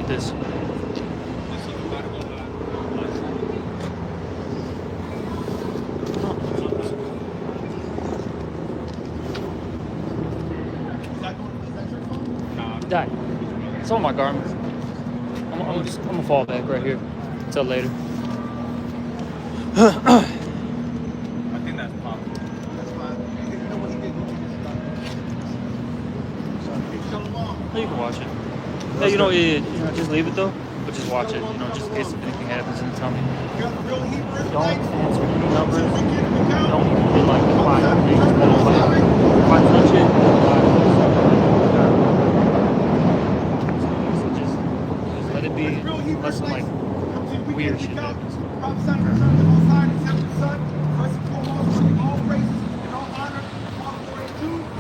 with this. Die. It's on my garments. I'm gonna fall back right here. Till later. I think that's possible. That's fine. You know what he did? You can watch it. Yeah, you know, just leave it though. But just watch it, just in case anything happens and tell me. Don't answer any numbers. Don't even get like quiet. If I touch it, so just let it be unless some like weird shit happens.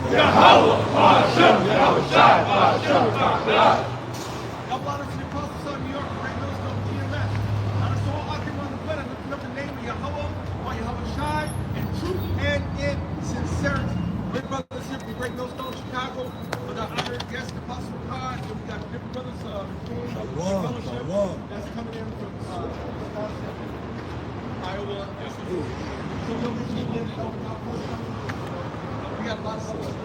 Yahweh, Hashem, Yahweh, Shai, Hashem, Yahweh. Great brothers here from Great Millstone, Chicago, with our honored guest, Apostle Rod, and we got different brothers that's coming in from Iowa. We got a lot of brothers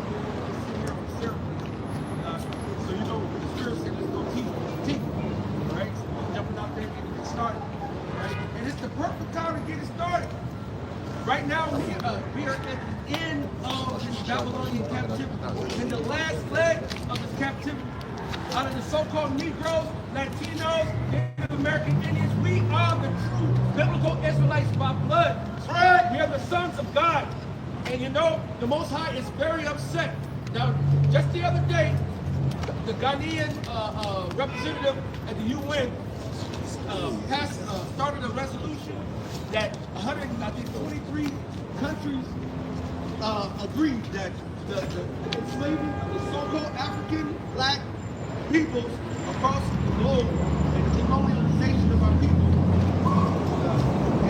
here on the ceremony. So you know, with the spirit said, let's go teach, right? So jumping out there and get started, right? And it's the perfect time to get it started. Right now, we are at the end of this Babylonian captivity. In the last leg of this captivity, out of the so-called Negroes, Latinos, Native American Indians, we are the true biblical Israelites by blood. Right. We are the sons of God. And you know, the Most High is very upset. Now, just the other day, the Ghanaian representative at the UN started a resolution that 123 countries agreed that the enslaving of the so-called African black peoples across the globe and the colonialization of our people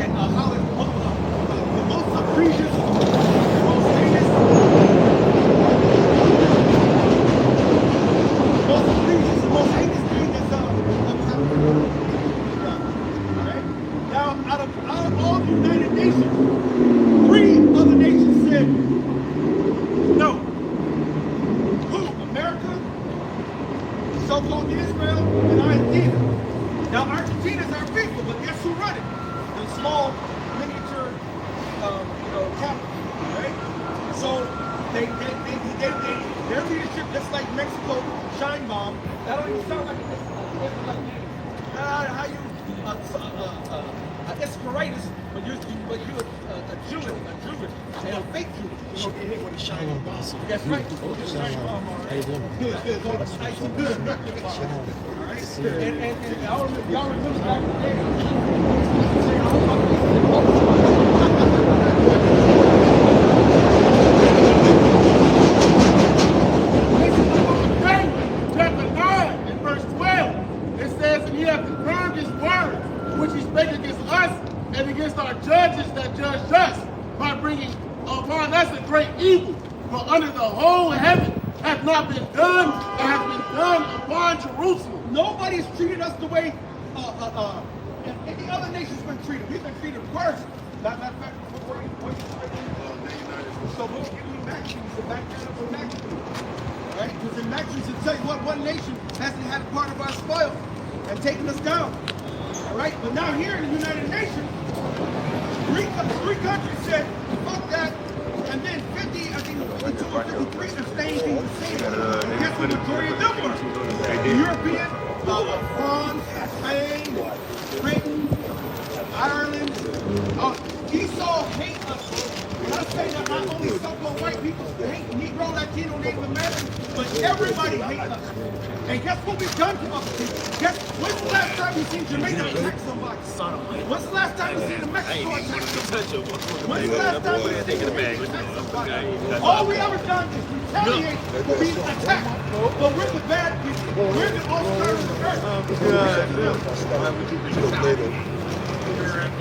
and how it's the most egregious, the most heinous, thing that's ever happened. Out of all the United Nations, 3 other nations said no. Who? America, so-called Israel, and Argentina. Now Argentina is our people, but guess who run it? The small, miniature, capital, right? So their leadership, just like Mexico, Shine Bomb. That don't even sound like how you. Escaratus, but you're a Jew, and a fake Jew. That's right. How you doing? Good. Nice and good. All right. And y'all remember back in the chapter 9 and verse 12, it says, and he hath confirmed his word, which he spake against us and against our judges that judged us, by bringing upon us a great evil. For under the whole heaven hath not been done, that hath been done upon Jerusalem. Nobody's treated us the way any other nation's been treated. We've been treated worse. Matter of fact, so we'll give you Maxims to back that up with Maxims. Right? Because in Maxims it tell you what one nation hasn't had a part of our spoil and taken us down. All right? But now here in the United Nations, three countries said, fuck that, and then 50, I think 52 or 53 abstained from the same. And guess what the majority of them were? The European, France, Spain, Britain, Ireland. Esau hate us. And I say that not only so-called white people hate Negro, Latino, Native American, but everybody hates us. And guess what we've done to other people? When's the last time you seen Jamaica attack somebody? When's the last time you seen a Mexico attack somebody? When's the last time you seen a Mexico attack somebody? All we ever done is retaliate for being attacked. But we're the bad people. We're the all-stars of the earth.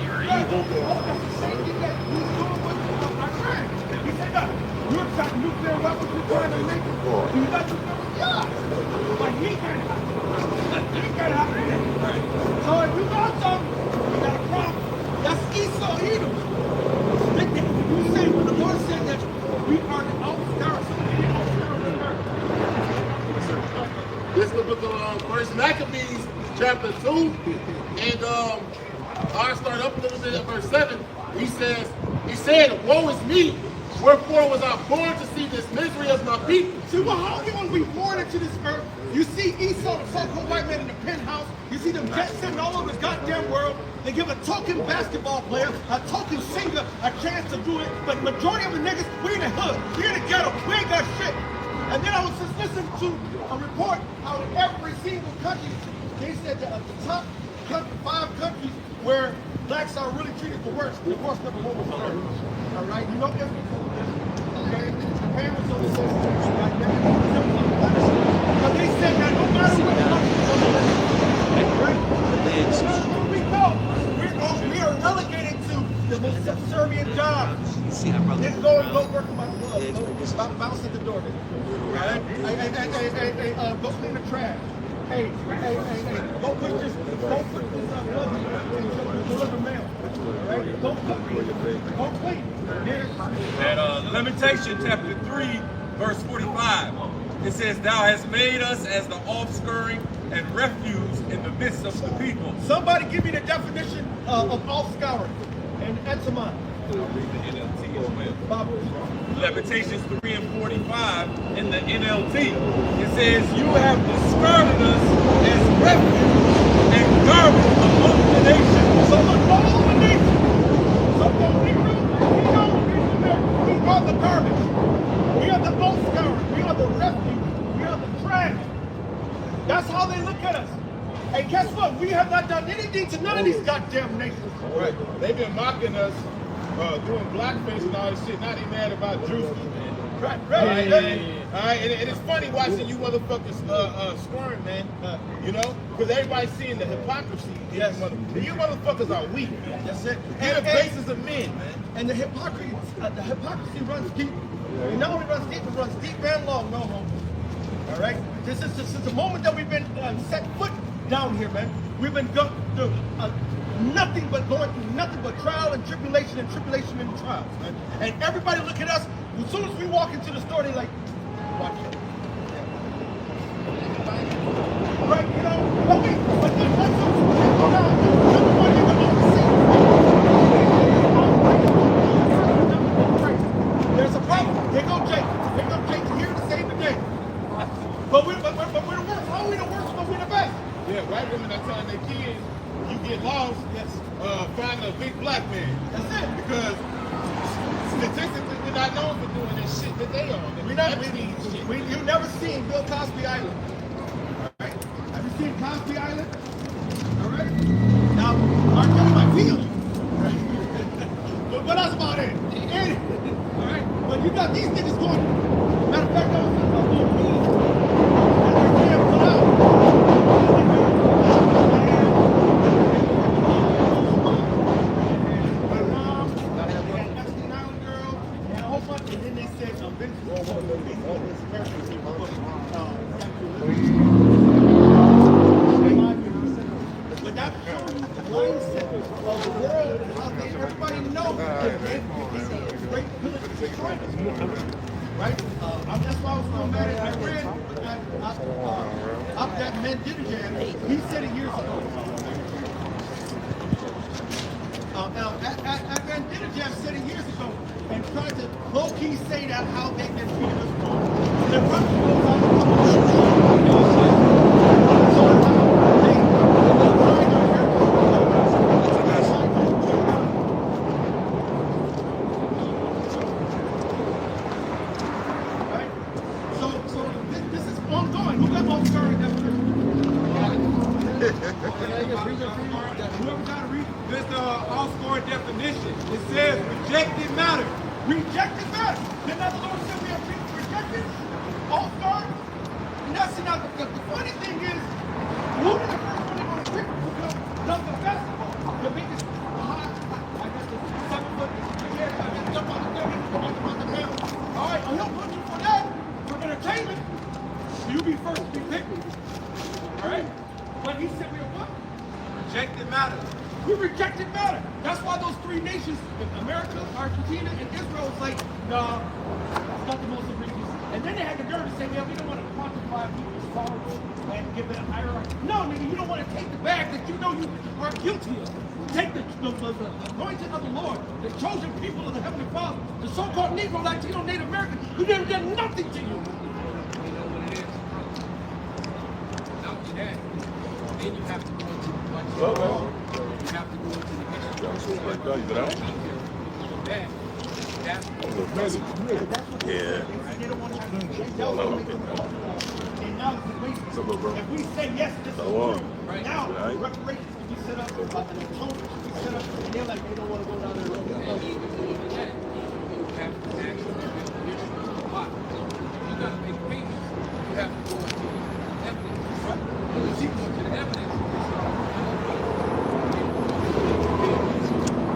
You're evil. Same thing that he's doing with our friend. He said, no, you're got nuclear weapons, you're trying to make it. You got nuclear weapons. Yeah. But he can't have it. He can't have Maccabees chapter 2, and I'll start up a little bit at verse 7. He said, woe is me, wherefore was I born to see this misery of my people. See, well, how are you going to be born into this earth? You see Esau, the so-called white man in the penthouse. You see them jet setting all over the goddamn world. They give a token basketball player, a token singer, a chance to do it. But majority of the niggas, we in the hood, we in the ghetto, we ain't got shit. And then I was just listening to a report how in every single country, they said that the top 5 countries where blacks are really treated the worst. The worst number 1 was America. All right, you know Israel. Okay, Japan was on the list. Right there. But they said that no matter what country, we are relegated to the most subservient job. Then go and go work on my bounce at the door. Right? Hey, go clean the trash. Hey, go put this deliver mail. Right? Go clean. And Lamentation chapter 3, verse 45. It says, thou hast made us as the offscouring and refuse in the midst of the people. Somebody give me the definition of offscouring and etymon. NLT as well. Bible. Lamentations 3 and 45 in the NLT. It says, you have discarded us as refuse and garbage among the nations. So look, all the nations. So when we are the garbage. We are the offscouring. We are the refuse. We are the trash. That's how they look at us. And guess what? We have not done anything to none of these goddamn nations. Right. They've been mocking us, doing blackface and all this shit. Now they mad about Drewski. Right. All right, and it's funny watching you motherfuckers squirm, man. You know, because everybody's seeing the hypocrisy. Yes. You motherfuckers are weak, man. That's it. You're the basis of men, man. And the hypocrisy runs deep. It not only runs deep, it runs deep and long, no homo. All right? This is the moment that we've been set foot down here, man. We've been going through nothing but trial and tribulation and trials, man. And everybody look at us. As soon as we walk into the store, they like, watch it. Right, you know? But that's number one, you're going to see. There's a problem. Here go Jake here to save the day. But we're the worst. How are we the worst, but we're the best? Yeah, white women are telling their kids, you get lost, find a big black man. That's it. Because statistically, we're not known for doing this shit that they are. You've never seen Bill Cosby Island. All right? Have you seen Cosby Island? All right? Now, R. Kelly might feel you. Right? But that's about it. All right? But you got these niggas going. Matter of fact, I was on me. And they can't pull out. And then they said, but that shows you the mindset of the world and how everybody knows that they great pillage to destroy us. Right? That's why I was so mad at I read that Mandinajam. He said it years ago. Mandinajam said it years ago and tried to low-key say that how they've been treating us wrong. Their this is ongoing. Who got all started Whoever got to read it. This is the all-score definition. It says rejected matter. Rejected matter. Then the Lord said we have been rejected. All stars. And that's not the funny thing is, who is the first one they're going to pick to dunk the basketball? The biggest high. I got the 7 foot. Yeah, I got to jump on the thing on the ground. All right, I'll help you for that. For entertainment. You be first to be picked. All right? But he said we are what? Rejected matter. We rejected matter. That's why those 3 nations, America, Argentina, and Israel, is like, no, it's not the most egregious. And then they had the nerve to say, well, we don't want to quantify people's sorrows and give it a hierarchy. No, nigga, you don't want to take the bag that you know you are guilty of. Take the anointing of the Lord, the chosen people of the Heavenly Father, the so-called Negro, Latino, Native American, who never done nothing to you. You know what it is? Not only that, then you have to go into the budget. You have to go into the history. That's Yeah. They don't want to have and now if we say yes, this is true. Now reparations can be set up, an atonement can be set up, and they're like, they don't want to go down there. You have to actually why? You got to make payments. You have to go into the evidence. Once you go to the evidence,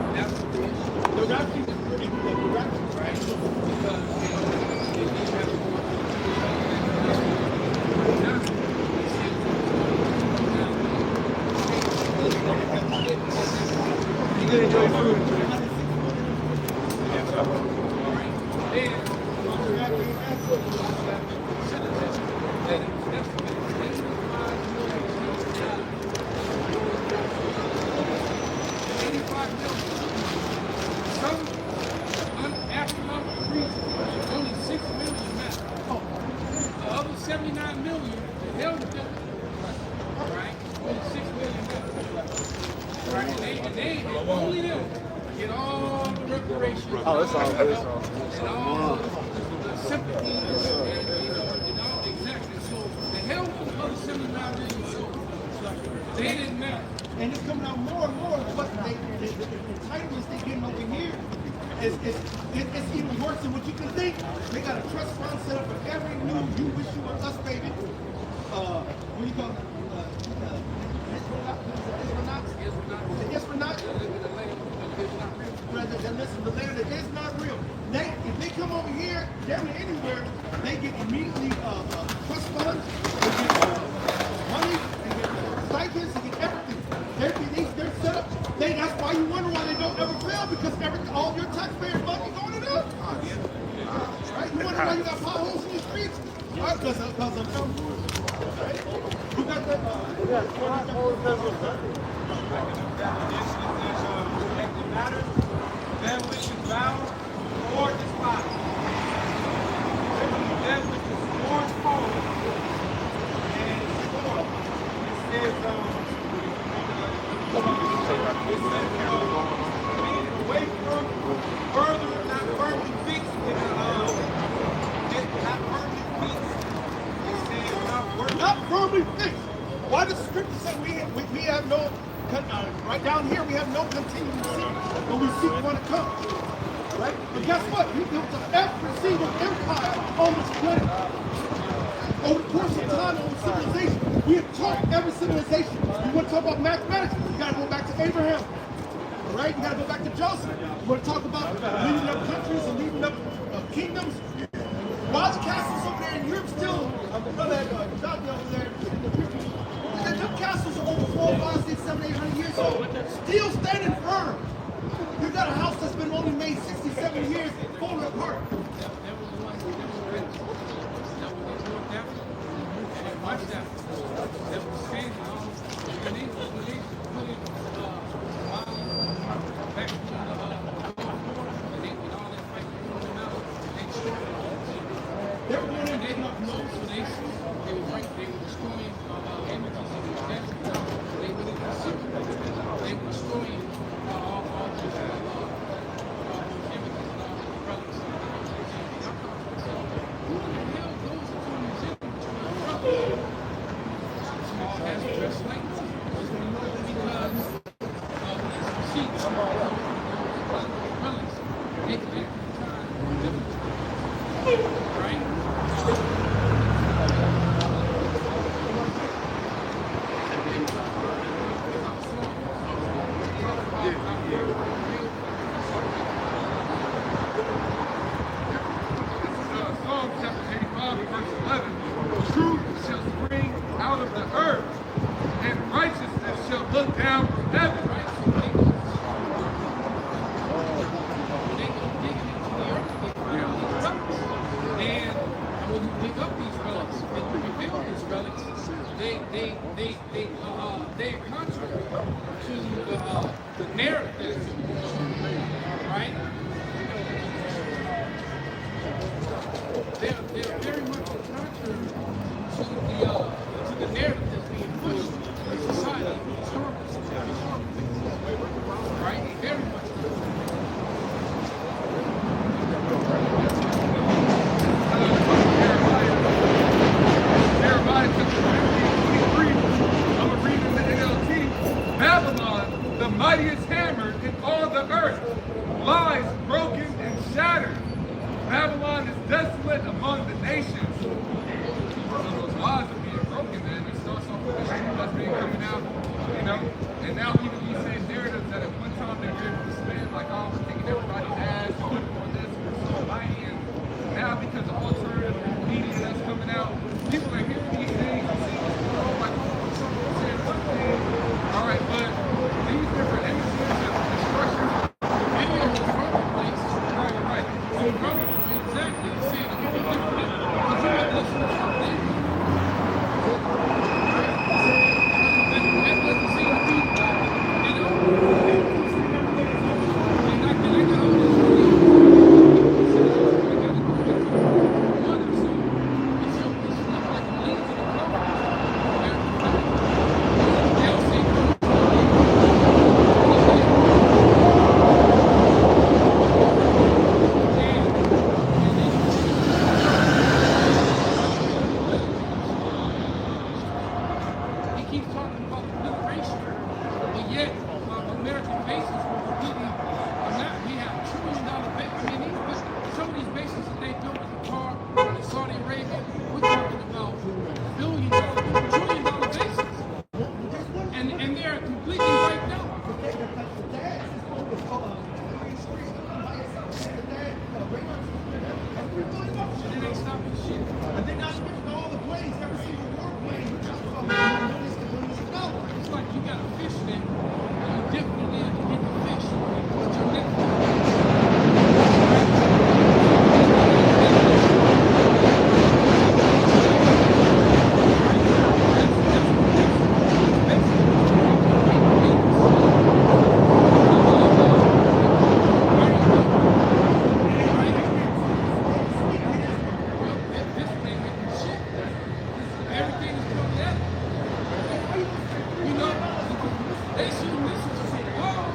that's the issue. They're actually right? Because they have to go You can enjoy food. Only 6 million left. The other 79 million, the hell with them. Right? Only 6 million left. Right? And they only them get all the reparations. Oh, it's all good. And all the sympathy and all exactly. So the hell with the other 79 million. So they didn't matter. And it's coming out more and more. But the entitlements they getting over here it's even worse than what you can think. They got a trust fund set up for every new you wish you were us baby. What do you call it? Israelites? Brother, listen, the land that is not real. If they come over here, damn near anywhere, they get immediately trust funds, they get money, they get stipends, they get everything. They're set up. That's why you wonder why they don't ever fail, because all your taxpayers' money going to them. Right? You wonder why you got potholes in the streets? Right? Because of them. Right? Who got that? That which is bound or despised. That which is sworn forward and sworn. It says, away from, further, not firmly fixed. Not firmly fixed. It says, Not firmly fixed. Why does the scripture say we have no, right down here, we have no continuing seat, but we seek one to come. Right? But guess what? We built up every single empire on this planet. Over the course of time, over civilization, we have taught every civilization. You want to talk about mathematics? You got to go back to Abraham. Right? You got to go back to Joseph. You want to talk about leading up countries and leading up kingdoms? Why the castles over there in Europe still, brother Johnny over there, the castles are over 4, 5, 6, 7, 800 years old, still standing firm. You got a house that's been only made 60, 70 years, falling apart. Watch that. That was changing all. When they put it back to the and they put all that fight coming out, They were doing and it. they not know, so they were destroying images of the death. They were destroying all those images and all the relics. Who the hell goes to a museum to a relic? Small has dressed like because of these receipts, relics, dated back to the time, right? Psalm chapter 85, verse 11. Truth shall spring out of the earth, and righteousness shall look down from heaven. They go digging into the earth, they find these rocks. And staying contrary to the narrative that's right? They're very much contrary to the narrative that's being pushed in society, right? Very much. Jeremiah chapter 23, I'm going to read in the NLT. Babylon, the mightiest hammer in all the earth, lies broken and shattered. Babylon is desolate among the nations. So those lies are being broken, man. It starts off with the that's being coming out, you know. And now people be saying narratives that at one time they were dismissed, like, oh, we're taking everybody's ass, on this, we're so mighty. And now because of alternative media that's coming out, people are hearing these things and seeing this world like, oh, someone said one thing. All right, but these different images and destruction, videos from the place, right. So from exactly, you see, but you want to listen to something. That doesn't seem to be, you know, and I got all this he keeps talking about liberation, but yet American bases were completely not. We have $1 trillion bases. I mean, some of these bases that they built in Qatar and Saudi Arabia, we're talking about $1 billion, $1 trillion bases, and they're completely wiped out. And it ain't stopping shit. And they're not spending all the planes, every single war plane. It's like you got a fish net, and you dip it in to get the fish, but your net. Everything is coming at it. You know, they shoot missiles and say, whoa,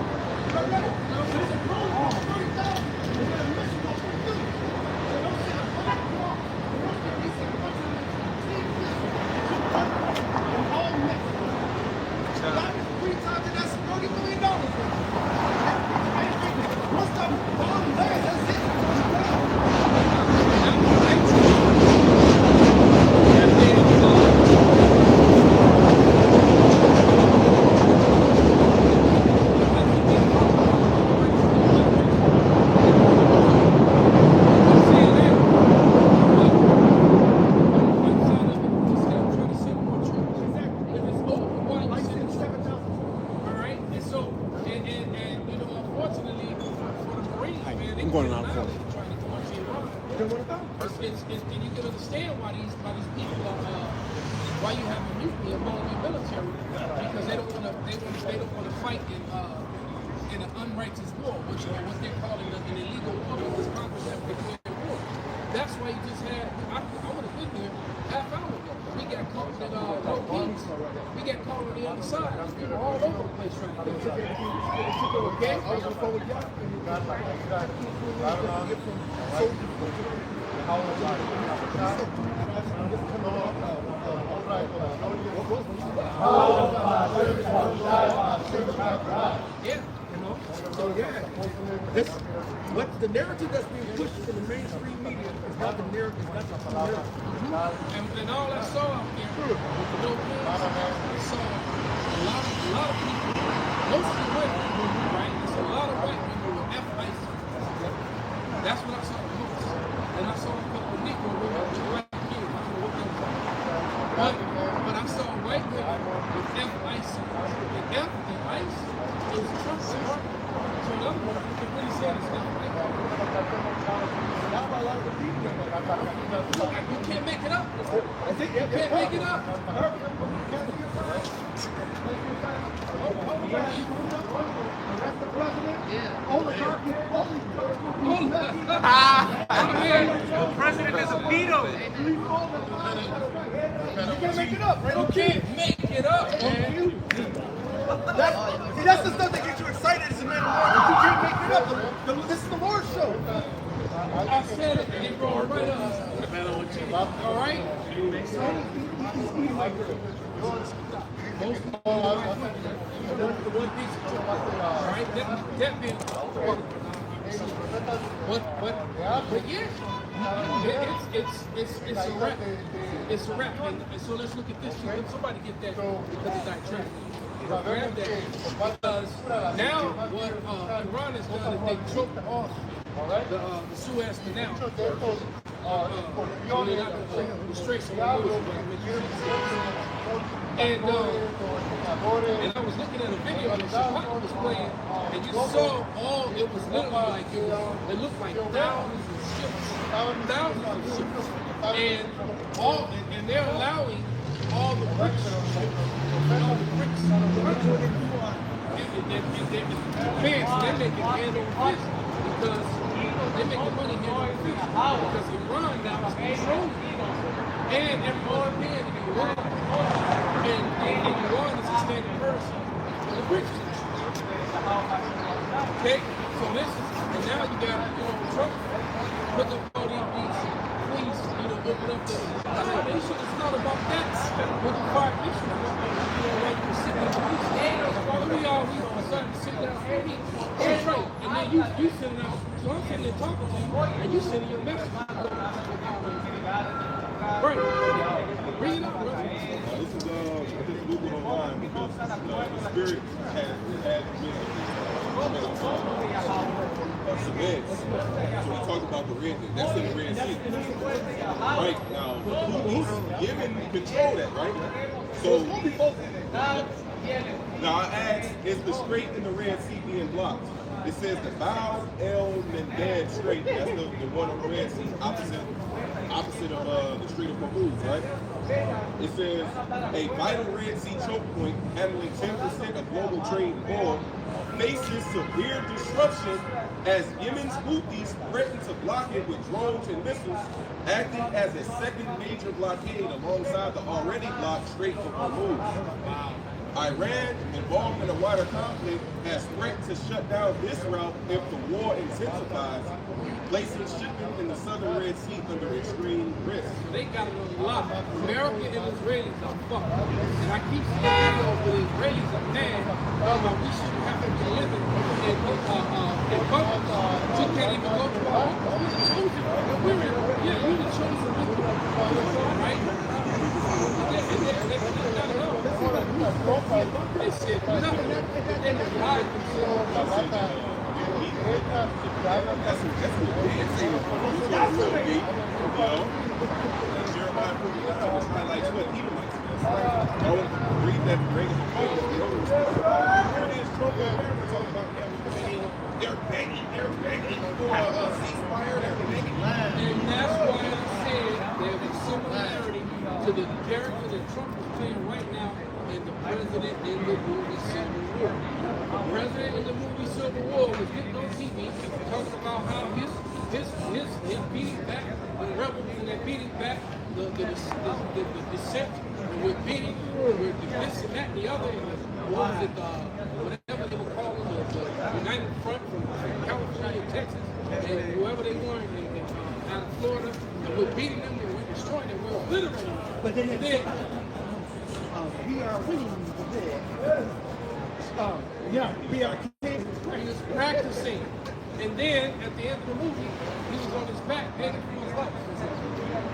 I'm going around the corner. And you can understand why these people are why you have a nuclear among your military, because they don't want to fight in an unrighteous war, which is what they're calling an illegal war, because Congress has declared war. That's why you just had I would have been there half hour ago. We got caught at low peaks. We got caught on the other side. People all over the place trying to do it. Okay? Yeah. So yeah, what the narrative that's being pushed in the mainstream media is not the narrative, that's the true narrative. And all I saw out there with the no kids, I saw a lot of people, mostly women, right? There's a lot of white women with F-ICE. That's what I saw the most. And I saw a couple of Negro women with white kids. I don't know what they were. But I saw white women with F-ICE. And F and ICE is Trump's mark. So in other words, you can really say it's not white. You can't make it up. You can't make it up. The president is a veto. You can't make it up, right? You can't make it up, man. That's the stuff that gets you excited as a man of war. But you can't make it up. This is the war show. I said it, and he brought it right up. All right? Most of all, one piece of right? That being but yeah, it's a wrap. It's a wrap. And so let's look at this. Let somebody get that because it's not true. Grab that because now what Iran has done is they choked off the Suez Canal. The Straits of Hormuz. And I was looking at a video that Chicago was playing, and you saw all, it was literally like, it looked like thousands of ships, and they're allowing all the bricks, they're making hand over fist because they're making money hand over fist because Iran now is controlling and everyone's paying to be Iran. And Iran is a standing person for the British. Okay? So this is, and now you got, Trump put up all these please, open up the nation. It's not about that. With the fire issue, like you're sitting there, we are starting to sit down and eat. That's right. And then you sitting out, so I'm sitting there talking to you, and you sending your message. Right. Bring it up, bro. This is just Google online because the spirit has been Suez. So we talked about the Red Sea. That's in the Red Sea. Right now, who's given control that, right? So now I asked, is the Strait in the Red Sea being blocked? It says the Bab el-Mandeb Strait. That's the one on the Red Sea, opposite of the Strait of Hormuz, right? It says a vital Red Sea choke point handling 10% of global trade oil faces severe disruption as Yemen's Houthis threaten to block it with drones and missiles, acting as a second major blockade alongside the already blocked Strait of Hormuz. Iran, involved in a wider conflict, has threatened to shut down this route if the war intensifies, placing shipping in the southern Red Sea under extreme risk. They got it on lock. America and Israelis are fucked. And I keep seeing videos where the Israelis are mad about we shouldn't have to be living in bunkers. You can't even go to our home. We're the chosen. We're the chosen people. Right? They said nothing. They lied themselves. That's what they say. Jeremiah 49 highlights what Edomites is. Don't read that regular page. Here it is, Trump and America talking about they're begging for a ceasefire, they're begging. And that's why I said there's a similarity to the character that Trump is playing right now and the president in the movie Civil War. The president in the movie Civil War was getting on TV talking about how his beating back the rebels and they're beating back the dissent, and we're beating, we're this and that and the other, what was it, whatever they were calling the United Front from California, Texas, and whoever they were out of Florida, and we're beating them and we're destroying them, we're obliterating them. But then we are winning the war. We are. He was practicing. And then, at the end of the movie, he was on his back begging for his life.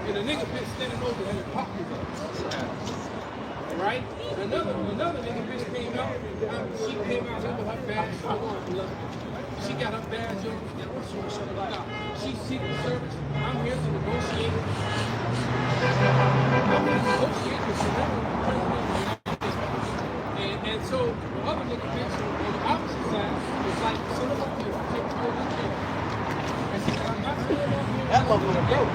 And the nigga bitch standing over him and popped his up. Right? Another nigga bitch came out. She came out with her badge. She got her badge on. She's Secret Service. I'm here to negotiate. I'm here to negotiate with President. And so the other nigga bitch on the opposite side was like, son of a bitch, take over the thing. And she said, I'm not staying on here. That motherfucker broke.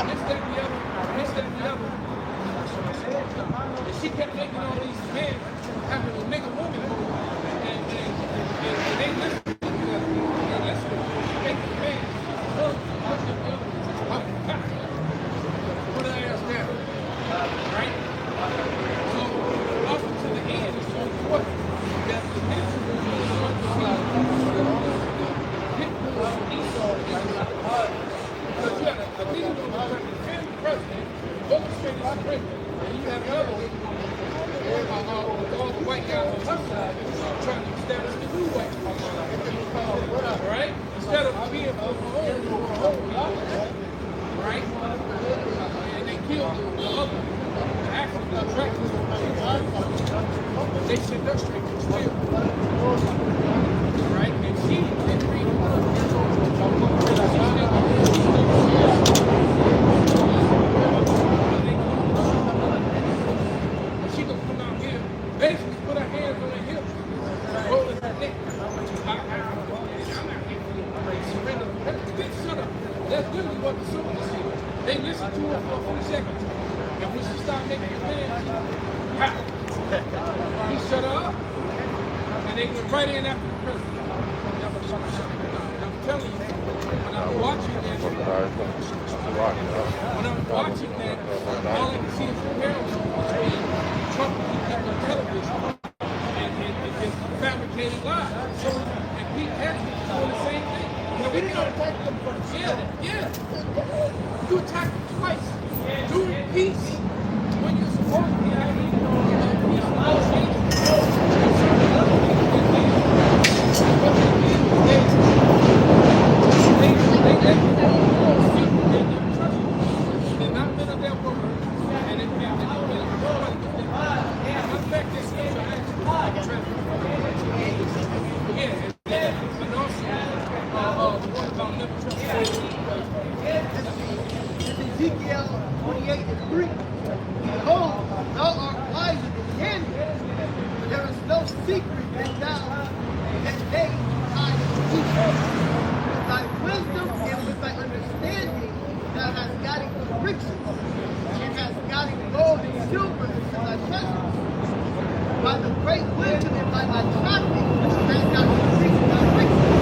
This, that, the other. And she kept making all these men having a they sent her straight to jail. Right? And she didn't read the book. She gonna come out here, basically put her hands on her hips, rolling her neck. Surrender. Shut up. That's literally what the soldiers said. They listened to her for a few seconds. And when she started making demands, he shut her up. And they went right in after the president. I'm telling you, when I'm watching that, all I can see is comparison between Trump and the television and just fabricated lies. And Pete Henry is doing the same thing. You know, we didn't attack them first. Yeah. You attacked them twice. During peace, when you're supposed to be having peace they're not men of their word. And it Ezekiel 28:3. Behold, thou art wiser than Daniel, but there is no secret that they hide from thee. With thy wisdom and with thy understanding, thou hast gotten good riches, and hast gotten gold and silver into thy treasures. By the great wisdom and by thy traffic, thou hast gotten increased thy riches.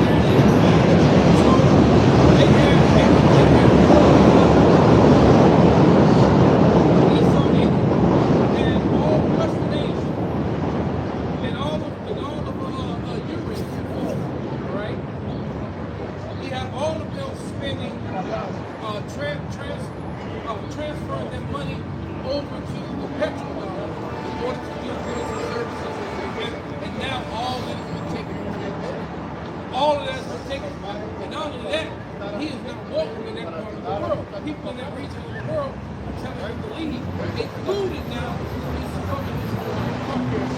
transferring that money over to the petrodollar in order to do goods and services. And now all of it has been taken away. All of that has been taken away. And not only that, he is not walking in that part of the world. People in that region of the world are telling him to leave, including now his communist partners.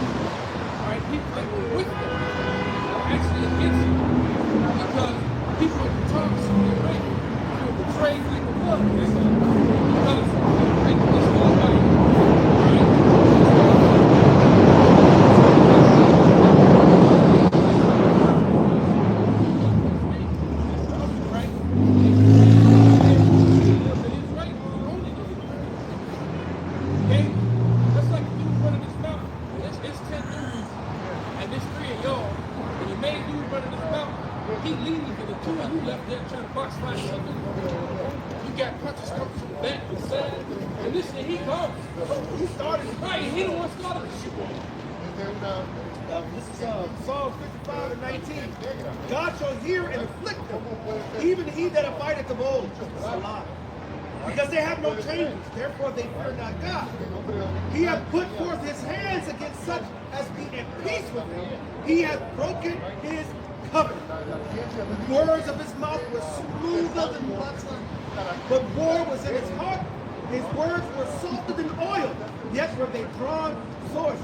All right, people that were with him are actually against him because people at the top of Saudi Arabia feel betrayed like a blood. This is Psalm 55:19. God shall hear and afflict them, even he that abideth of old. Salah. Because they have no change, therefore they fear not God. He hath put forth his hands against such as be at peace with him. He hath broken his covenant. The words of his mouth were smoother than butter, but war was in his heart. His words were softer than oil, yet were they drawn swords.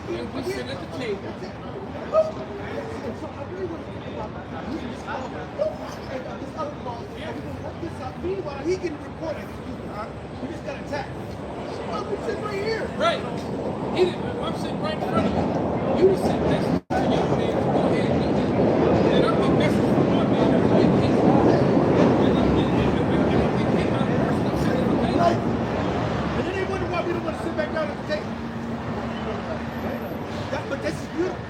And we sit at the table. Meanwhile, he can report it. We just got attacked. I'm sitting right here. Right. I'm sitting right in front of you. You just sit next to your man. Go ahead and do that. And I'm the best from my man. And then they wonder why we don't want to sit back down at the table. But this is beautiful.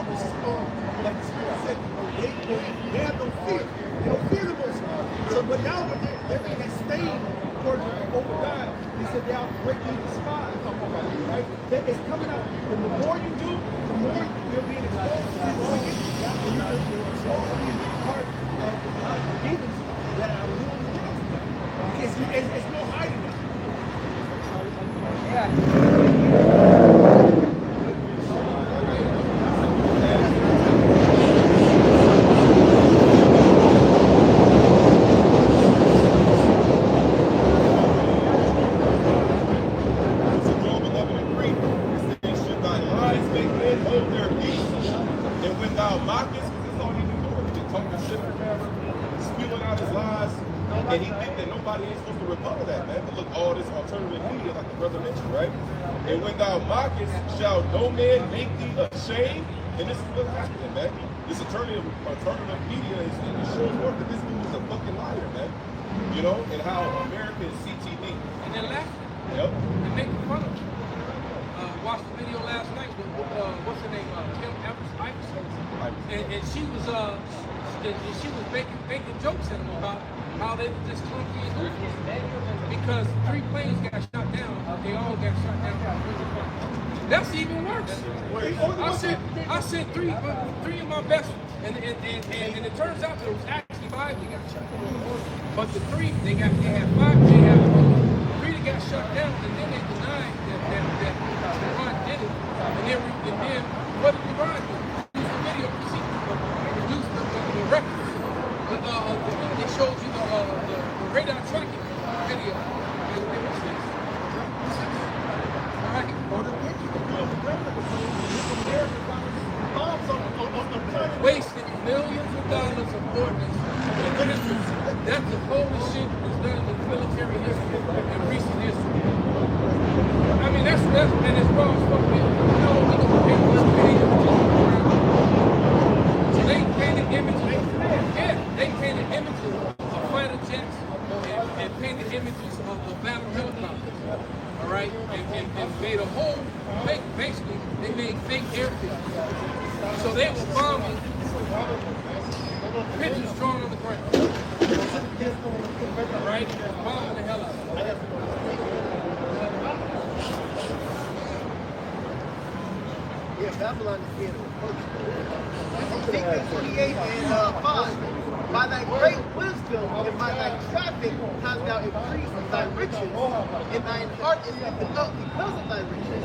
This is all, like the Spirit said, they have no fear. They don't fear the Most High. So, but now when they're in that stain towards over God, they said they are greatly despised. Right? That it's coming out. And the more you do, the more you're being exposed to the wicked. And you're being part of the demons that are ruling the world. It's no hiding it. hold their peace. And when thou mockest, because that's all he been doing, he been talking shit on camera, spewing out his lies, and he think that nobody ain't supposed to rebuttal that, man. But look, all this alternative media, like the brother mentioned, right? And when thou mockest, shall no man make thee ashamed? And this is what's happening, man. This alternative media is showing forth that this dude is a fucking liar, man. You know, and how America is CTV. And then laughing. Yep. And making fun of him. Watched the video last night with what's her name, Kim Iverson. And she was making jokes at him about how they were just clunky and goofy. Because 3 planes got shot down, they all got shot down by That's even worse. I sent three of my best, and it turns out there was actually 5 that got shot down. But the 3, they had 5, they had 3 that got shut down, and then they denied that LeBron did it. And then what did LeBron do? Use the video receipt, use the records. They showed you the radar tracking video. All right. Wasted millions of dollars of ordnance. That's the coldest shit that's done in military history and recent history. I mean, that's and as far as fuck me, we don't pay for So they painted images. Yeah, they painted images of fighter jets and painted images of battle helicopters. All right, and made a whole fake. Basically, they made fake airfields. So they were bombing. Pictures drawn on the ground. All right, bombing the hell out of it. Yeah, Babylon is being Ezekiel 28 and 5. By thy great wisdom and by thy traffic hast thou increased thy riches, and thine heart is lifted up because of thy riches.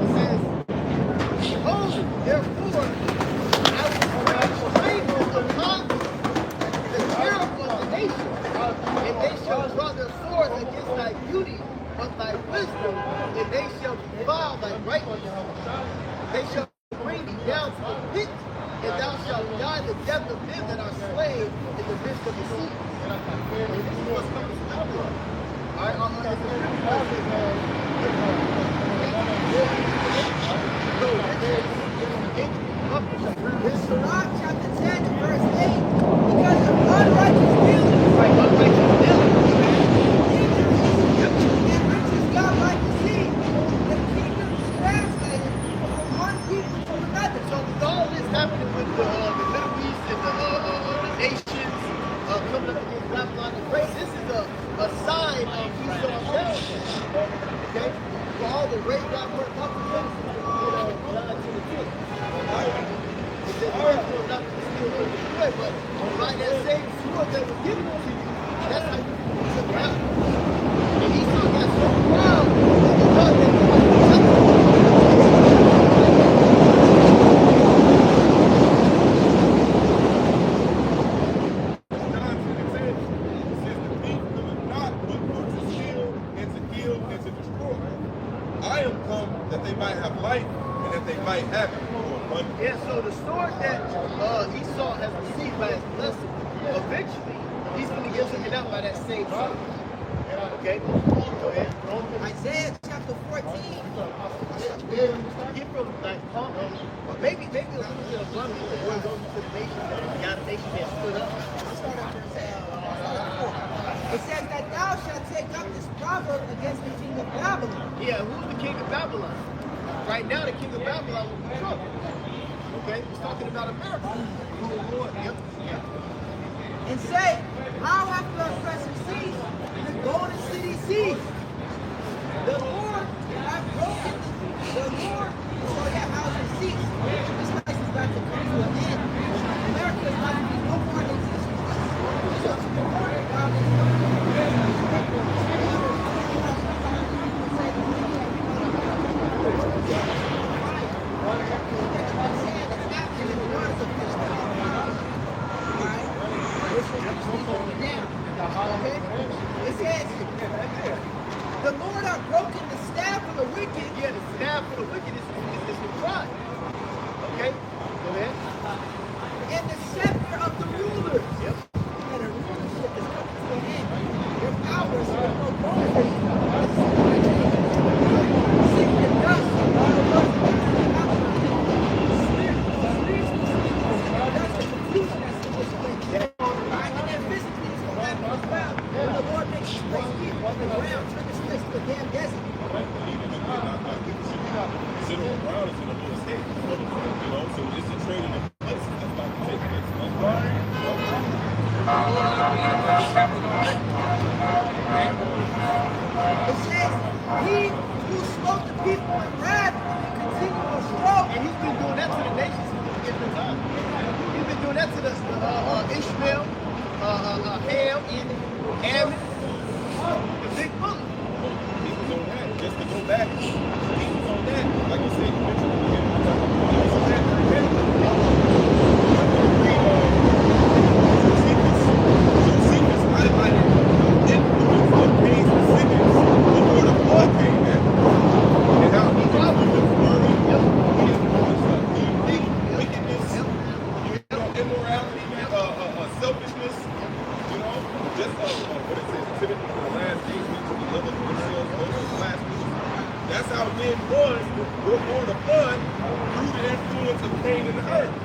It says, behold, therefore, I will bring strangers upon thee, the terror of the nation, and they shall draw their swords against thy beauty of thy wisdom, and they shall defile thy righteousness. They shall bring thee down to the pit, and thou shalt die the death of them that are slain in the midst of the sea. And this is what's coming to Babylon. All right, In Sirach chapter 10, verse 8, because of unrighteous dealings, and riches God like to see, the kingdom is translated from one people to another. So with all this happening with the Middle East and the nations coming up against Babylon the Great, this is a sign of Esau's downfall. Okay? For all the rape God put up to them, God to the king. It says, "Therefore, not to steal or destroy," but by that same sword that was given to you, that's how you took it out. And Esau got so proud that he thought that he was I am come that they might have life and that they might have it more abundantly. Yeah, so the sword that Esau has received by his blessing, eventually he's going to get taken out by that same sword. Okay? Go ahead. Isaiah chapter 14. Get from like maybe a little bit of blunder that we're going to the nation, the nation that stood up. I'll start at verse 4. It says that thou shalt take up this proverb against the king of Babylon. Yeah, who's the king of Babylon? Right now, the king of Babylon will be Trump. Okay, he's talking about America. Yep. And say, how hath the oppressor ceased, and the golden city ceased? The Lord hath broken, the Lord, so that houses cease. This place is about to come to an end. America is about to be no more in existence. So to the word of God is coming to an end. This is the scepter of the rulers. Yep. And the rulership is coming to an end. Your power is no longer. Seek the dust. That's the confusion that's in this place. Right? And then physically it's going to happen as well. When the Lord makes his place people on the ground, turn this place to a damn desert. Sit on the ground is in the Lord's head. You know, so it's a trade in the place that's about to take place. It says, he who smote the people in wrath will continue to stroke. And he's been doing that to the nations since the beginning of time. He's been doing that to the Ishmael, Ham, and Ammon, the big bully. He was on that, just to go back. He was on that, like you said, you mentioned at the beginning. He was on that Josephus highlighted the influence of Cain's descendants before the flood came in. And how he influenced murder, he influenced wickedness, immorality, selfishness, you know, just what it says, Timothy in the last days, we love themselves over the last days. That's how men was before the flood through the influence of Cain and the earth.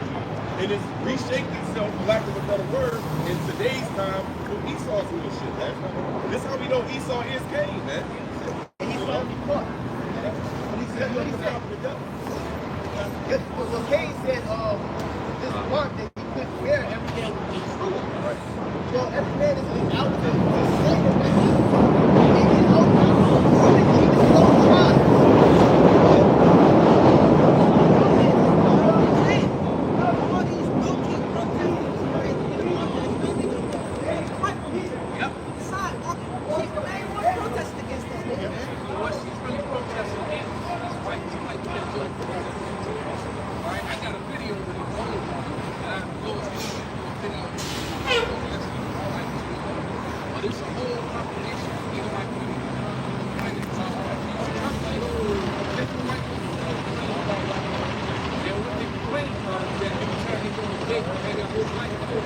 And it's reshaped itself, for lack of a better word, in today's time through Esau's rulership, man. This is how we know Esau is Cain, man. And he's going to be caught. What he said, well, Cain said, this part that he couldn't bear, every man would be true. Well, every man is out to slay the man. And his own tribe. What she's really protesting against is white people like that. All right, I got a video with it. And I go to a video. But it's a whole population. You know, like people. And it's different white people. And what they complain about is that every time they go on a date, they got whole white people.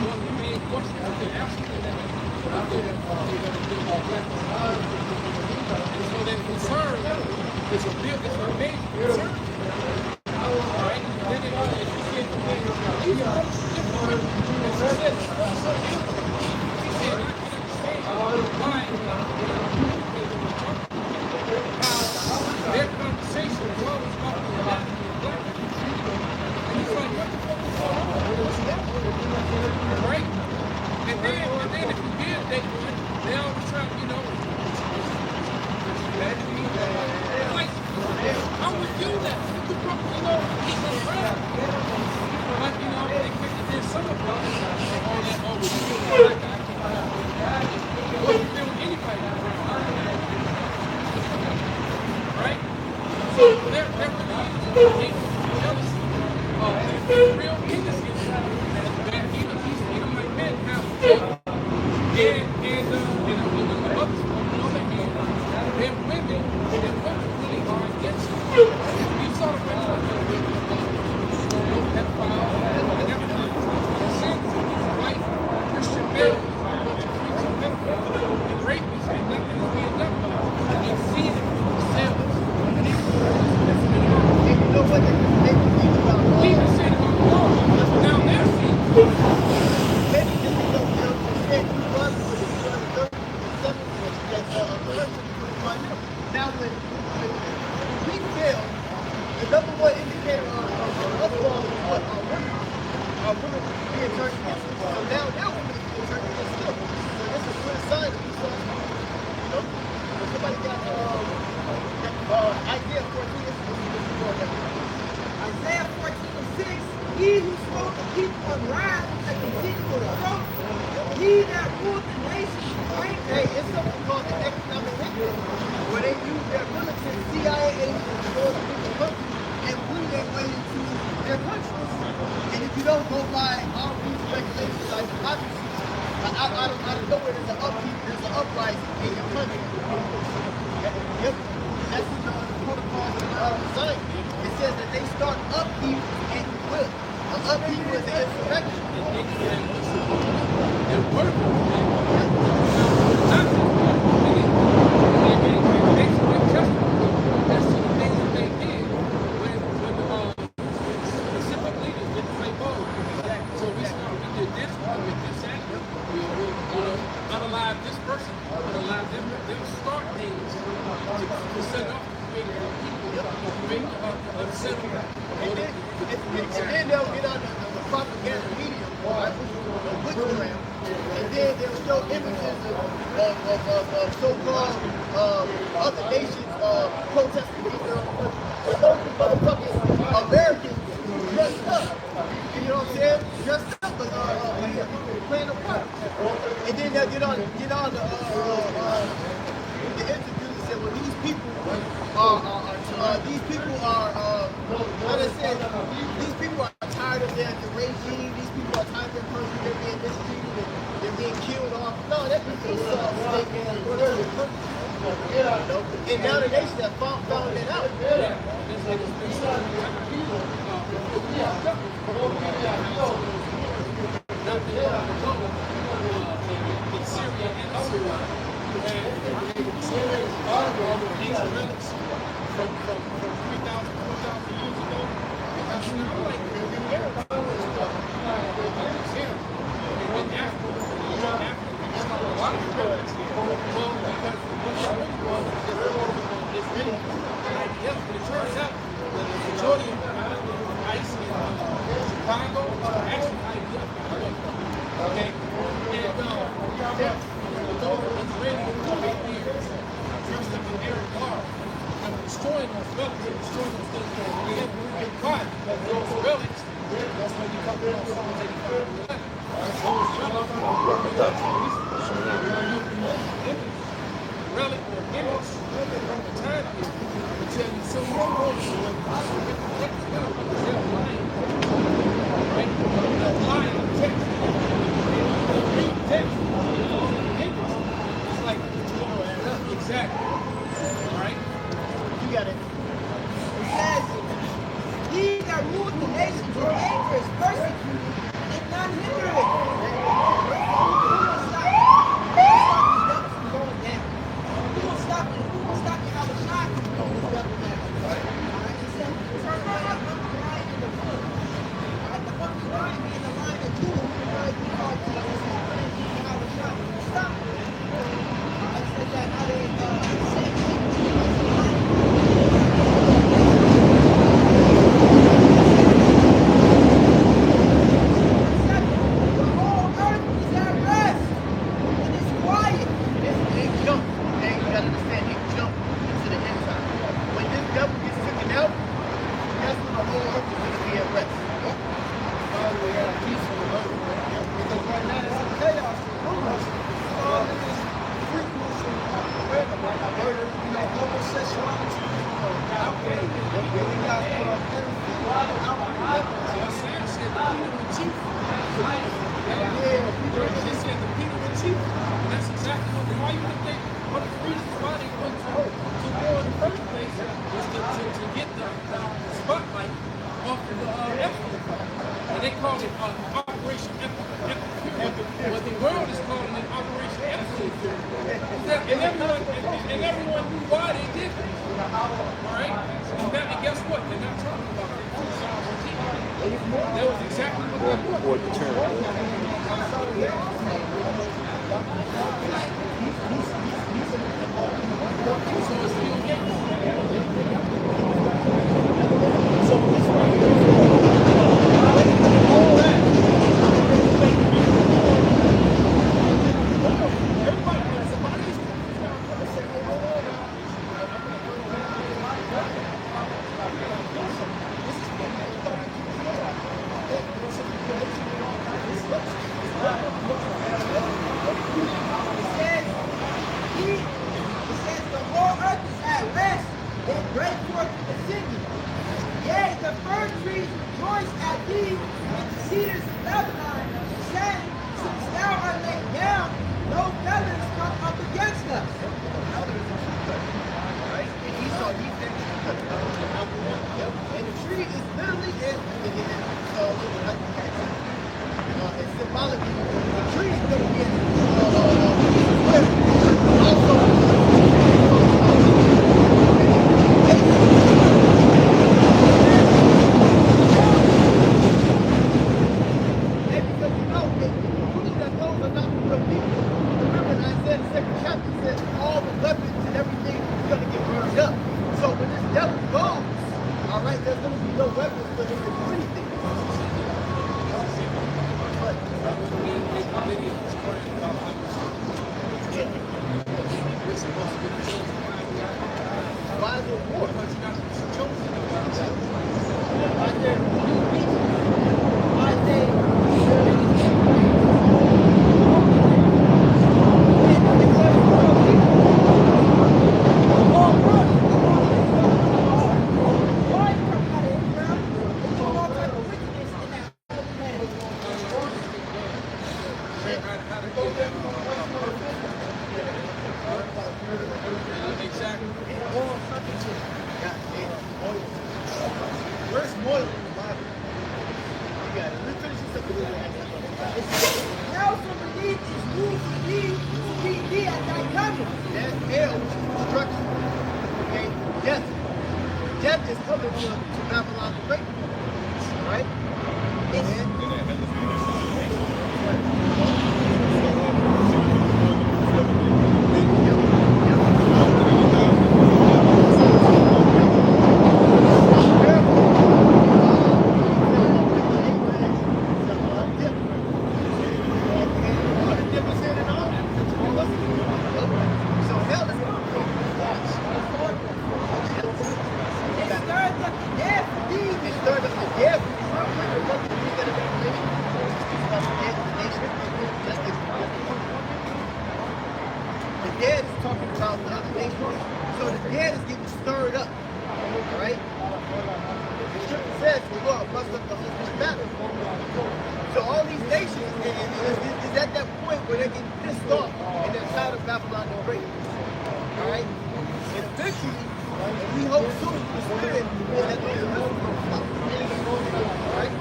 One of the main questions that they're asking is that they're going to do all black people. And so that concern is a big, it's a major concern. All right? And then it is, you see it today. These are different. And she said, I can understand why how their conversation is always talking about black people. And he's like, what the fuck is that? Right? And then if you did date one, they always try, you know, like, I'm with you that you probably know he's around. But you know, they think that there's some of us all that always feel like I can't. What you feel with anybody around. Right? So there really is jealousy. Real innocence that even my men have. And the other hand, then women really are against it. You saw the pedophile and everything. The sins of these white Christian males and rapists and nothing is being done. They see it for themselves. And You know what they believe about law? we even said about the law. Now they're seeing Maybe just they don't understand who was with it. 37 now when we fail, the number one indicator of us falling is what our women being turned against us. So now women is being turned against them. So this is a good sign of these songs. You know? If somebody got Isaiah 14, this is more than Isaiah 14:6, he who smote the people in wrath and continue to stroke, he that ruled the nations with great Hey, it's something called the economic victory, where they use their military CIA agents to go to different countries and bring their way into their countries. And if you don't go by our rules and regulations, like obviously, out of nowhere, there's an uprising in your country. Yep. That's in the protocols of the design. It says that they start upheaval and will. An upheaval is a insurrection. They're working. Nothing. They basically testimony as to the things that they did when the Pacific leaders didn't play ball. So we did this, we did this, that. We unalive this person, unalive them. They'll start things to set up, create a settlement. And then they'll get on the propaganda media, right, on Witchcraft, and then they'll show images of so-called other nations protesting these but those motherfucking Americans dressed up. You know what I'm saying? Dressed up as playing a part. And then they'll get on the interview and say, well, these people are these people are tired of the regime. These people are tired of their country. They're being mistreated and they're being killed off. No, that's because and now the nation have found that out. From 3,000, 4,000 years ago, because I'm like, it turns out that the majority of ice in Chicago are actually IDF. Okay? And those Israeli years, dressed up in Arab garb, and destroying those relics and destroying those things that we have been caught. Those relics, that's when you come down to Psalms 85. Relic or image from the time period to tell you so much more than what they're lying. Right? They're lying in text. They read text. It's like, exactly. All right? You got it. It says, he that ruled the nations with anger is persecuted, and none hinder it. Who will stop it? Who will stop it? How to shine from going down? Alright, it says, turn right up the line in the foot. Alright, the fucking line being the line of Judah, right? We call Jesus and how to shine. Stop it. Alright, it says that how they say the whole earth is at rest. It is quiet. They jump. You gotta understand, they jump into the end time. When this devil gets taken out, that's when the whole earth is going to be at rest. Because right now there's some chaos. All this frequency, murder, homosexuality, outbreak. We got pedophilia, outbreak. Sam said the Peter in chief. They said the Peter in chief. And that's exactly what why you think they one of the reasons why they went to war in the first place was to get the spotlight off of the Epstein. And they called it Operation Epstein. What the world is calling it Operation Epstein. And everyone knew why they did it. Alright? And guess what? They're not talking about it. That was exactly what they And the tree is literally symbolically, the tree is going to be also. And because you know, including that those are not real people. Remember, I said the second chapter says all the weapons and everything is going to get burned up. So when this devil goes, all right, there's going to be no weapons for him to do anything. Why is it war? Where's Moyle in the Bible? You got it. Let me finish this up with you. They also believe it's rule to be at thy coming. That's hell, which is destruction. Okay? Death. Death is coming to Babylon the Great. Alright? So hell is coming. They stirred up the death of these. They stirred up the death. The dead is talking about the other nations. So the dead is getting stirred up. Alright? The scripture says the Lord bust up the whole battle. So all these nations is at that point where they're getting pissed off and they're tired of Babylon the Great. Alright? And eventually, and we hope soon, the spirit is that those missiles will stop. Alright?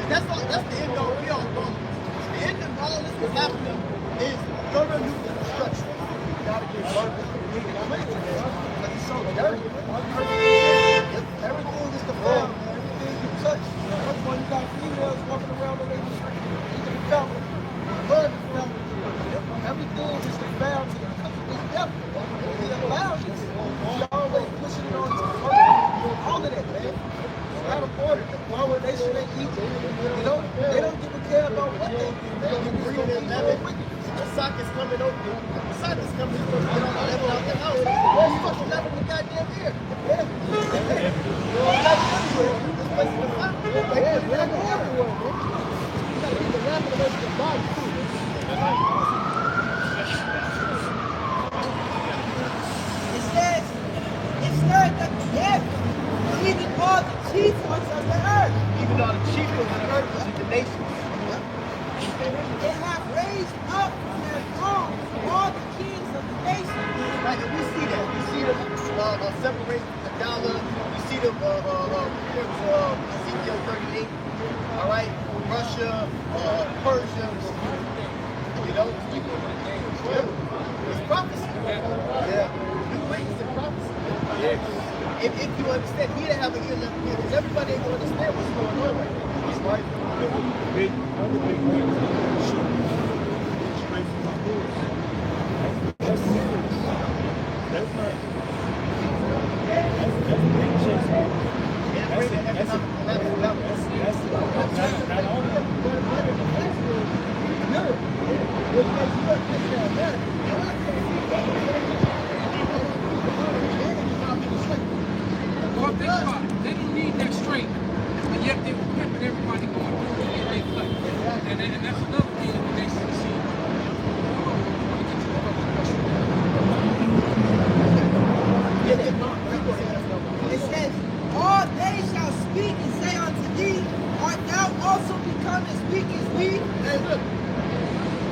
That's the end all be all wrong. The end of all this is happening is thermonuclear destruction. You gotta get murdered. Because it's so dirty. Everything is defiled, man. Everything you touch. That's why you got females walking around on their street. Eating family. Blood is family. Everything is defiled to the it's devil. It's allowed this. You're always pushing it on to all of that, man. It's out of order. The power nation they eat. You know, they don't give a care about what they do. They can breathe in that wicked. The socket's coming over. The socket's coming over. They don't level out the house. Where's fucking level the goddamn air? Yeah. This place is the socket. They put it in the water. You gotta keep the level of the body too. It says, it stirred up the death, even all the chief ones of the earth. Even though the chief of the earth is the nations. They have raised up from their thrones all the kings of the nations. Like, we see that. We see them separate the dollar. We see them, Ezekiel 38. All right? Russia, Persia. You know? It's prophecy. Yeah. New ways of prophecy. Yeah. If you understand, he didn't have an ear left ear, because everybody ain't going to understand what's going on right now. That's right. Well, think about it. They don't need that strength, and yet they were pimping everybody going through to get their cut. And that's another thing that they should see. It says, all they shall speak and say unto thee, art thou also become as weak as we? Hey, look.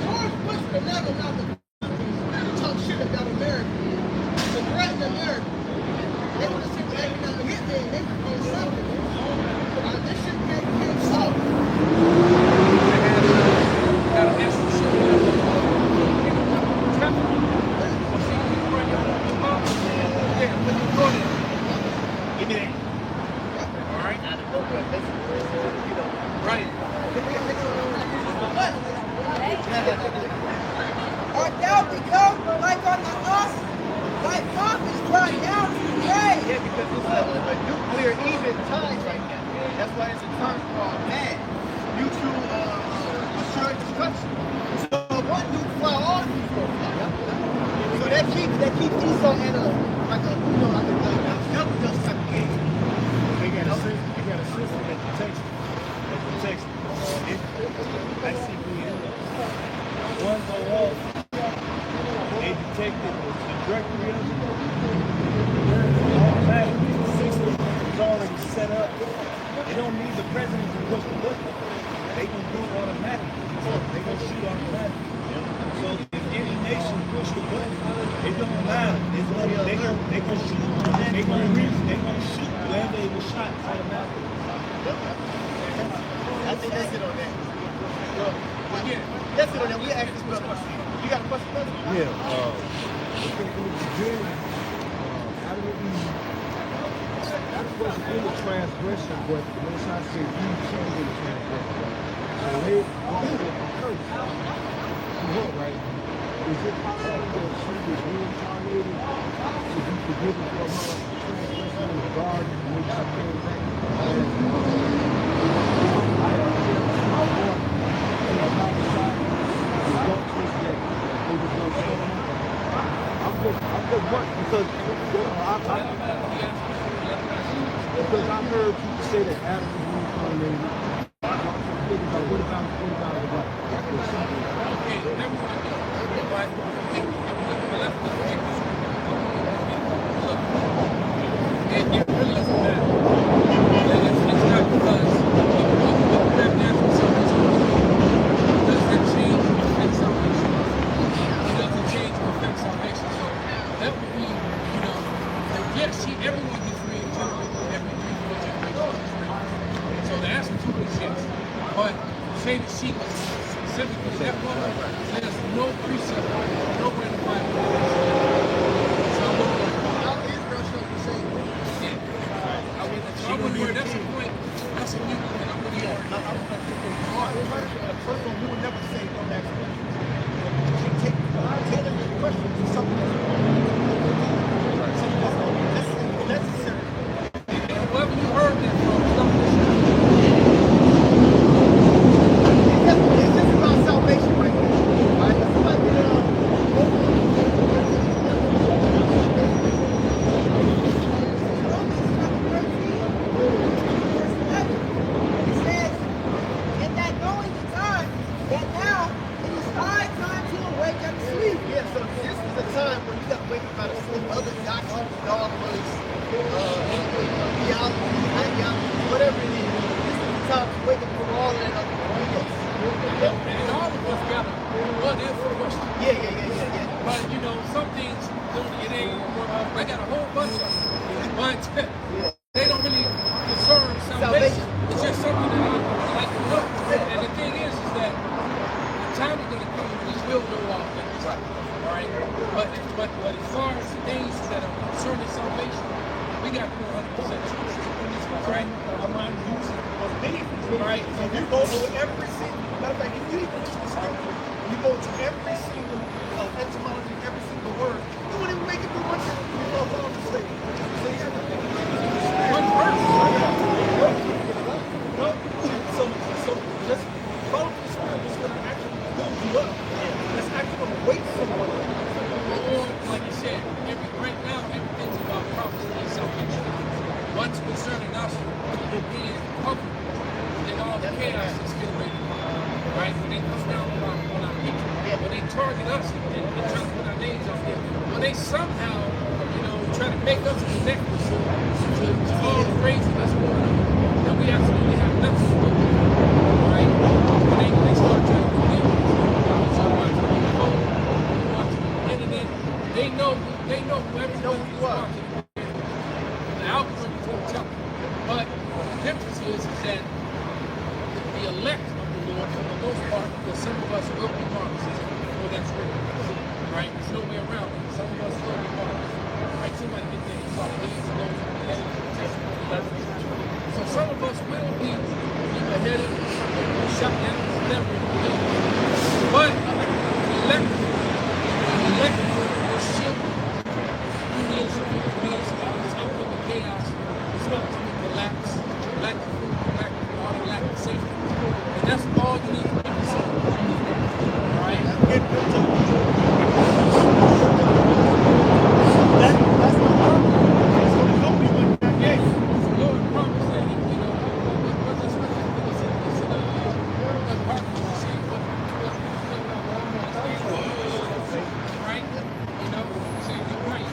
George Bush would never allow the talk shit about America. To threaten America. They would have said, hey, we're not hit there. They would have something. This shit came soft. Art thou become like unto us? Thy prophets brought down to the grave. Yeah, because it's a nuclear even time right now. That's why it's a term called MAD. Mutual assured destruction. So one nuke fly, all nukes go fly. So that keeps Esau in a like a double dust type of game. They got a system that protects it. ICBM. One go off, they detected the trajectory of it. Automatically, the system is already set up. They don't need the president to push the button. They can do it automatically. They can shoot automatically. So if any nation push the button, it don't matter. They can shoot. They gonna shoot wherever they were shot automatically. I think that's it on that. That's it on that. We asked this brother. You got a question, brother? Yeah. In the beginning, Adam and Eve, that wasn't in the transgression, but the Most High said Eve changed in the transgression. So they walked in a curse. What, right? Is it possible that she was reincarnated to be forgiven for her transgression in the garden when she came back? I'm just wondering because I heard people say that Adam was reincarnated. What about the black? It really doesn't matter. It's not because of their natural salvation. Does that change or affect salvation? It doesn't change or affect salvation. So that would be, yes, everyone gets regenerated every 3-4 generations. So the answer to it is yes. But say that she was specifically that woman, there's no precept, nowhere in the Bible. So I wouldn't worry. I wouldn't worry. That's a point. That's a new one. I wouldn't worry. First one, we would never say no next one. Tailor your question to something that's necessary. And whoever you heard that from, don't listen. It's just about salvation right now. Right? It's about It says, in that knowing the time, that now it is high time to awake and sleep. yeah, so this is a time when you got to wake up out of sleep. Other doctrines, dogmas, theology, ideology, whatever it is. This is the time to wake up from all of that other BS. And all of us got one answer question. Yeah. But some things it ain't. I got a whole bunch of them, but they don't really concern salvation. It's just something that I like to know. And the thing is that the time is going to come when we will know all things. All right. But as far as the things that are concerning salvation, we got to know 100% truth. All right. I'm not using right? So you go over every single, matter of fact, if you even look at the scripture, you go to every single etymology, every single word, you wouldn't even make it through one chapter. You know, follow the slave. One verse. So just follow the scripture. It's going to actually build you up. It's actually going to wait someone. Or, like you said, right now, everything's about prophecy and salvation. What's concerning us being covered, then all the chaos is still waiting. Right? When they come down on our people, when they target us and try to put our names out there, when they somehow, try to make us connect to all the craziness going on, that we absolutely have nothing to do with. Right? When they start trying to connect us, watching the phone, watching the internet, they know whoever's watching the algorithm is going to tell them. But the difference is that the elect of the Lord, for the most part, because some of us will be martyrs. Well, that's real. Right? There's no way around it. Some of us will be martyrs. Right? Somebody get there and talk to these and those and beheaded for the testimony. So some of us will be beheaded, shot down, whatever it is. But But electric will shift it's open to chaos. It's open to collapse. Lack of food, lack of water, lack of safety. And that's all you need to be concerned with. All right? That's my purpose. It's going to help me when that Yes, day. the Lord promised that He, what's that scripture? It's in the Parkinson's disease, right? Say you're right.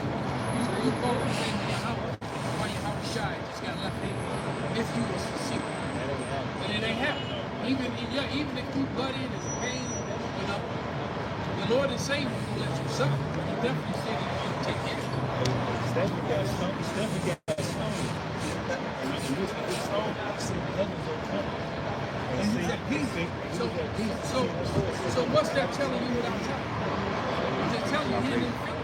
You go and say to your house, why your house shy? Just got left in. If you was sincere. And it ain't happening. Even if you butt in, it's pain, the Lord is saying He's going to let you suffer, but He definitely said He's going to take care of you. Stephen got stoned. And in this stone, I see heavens open up. And He's at peace. So what's that telling you without telling you? Is it telling you he didn't feel it?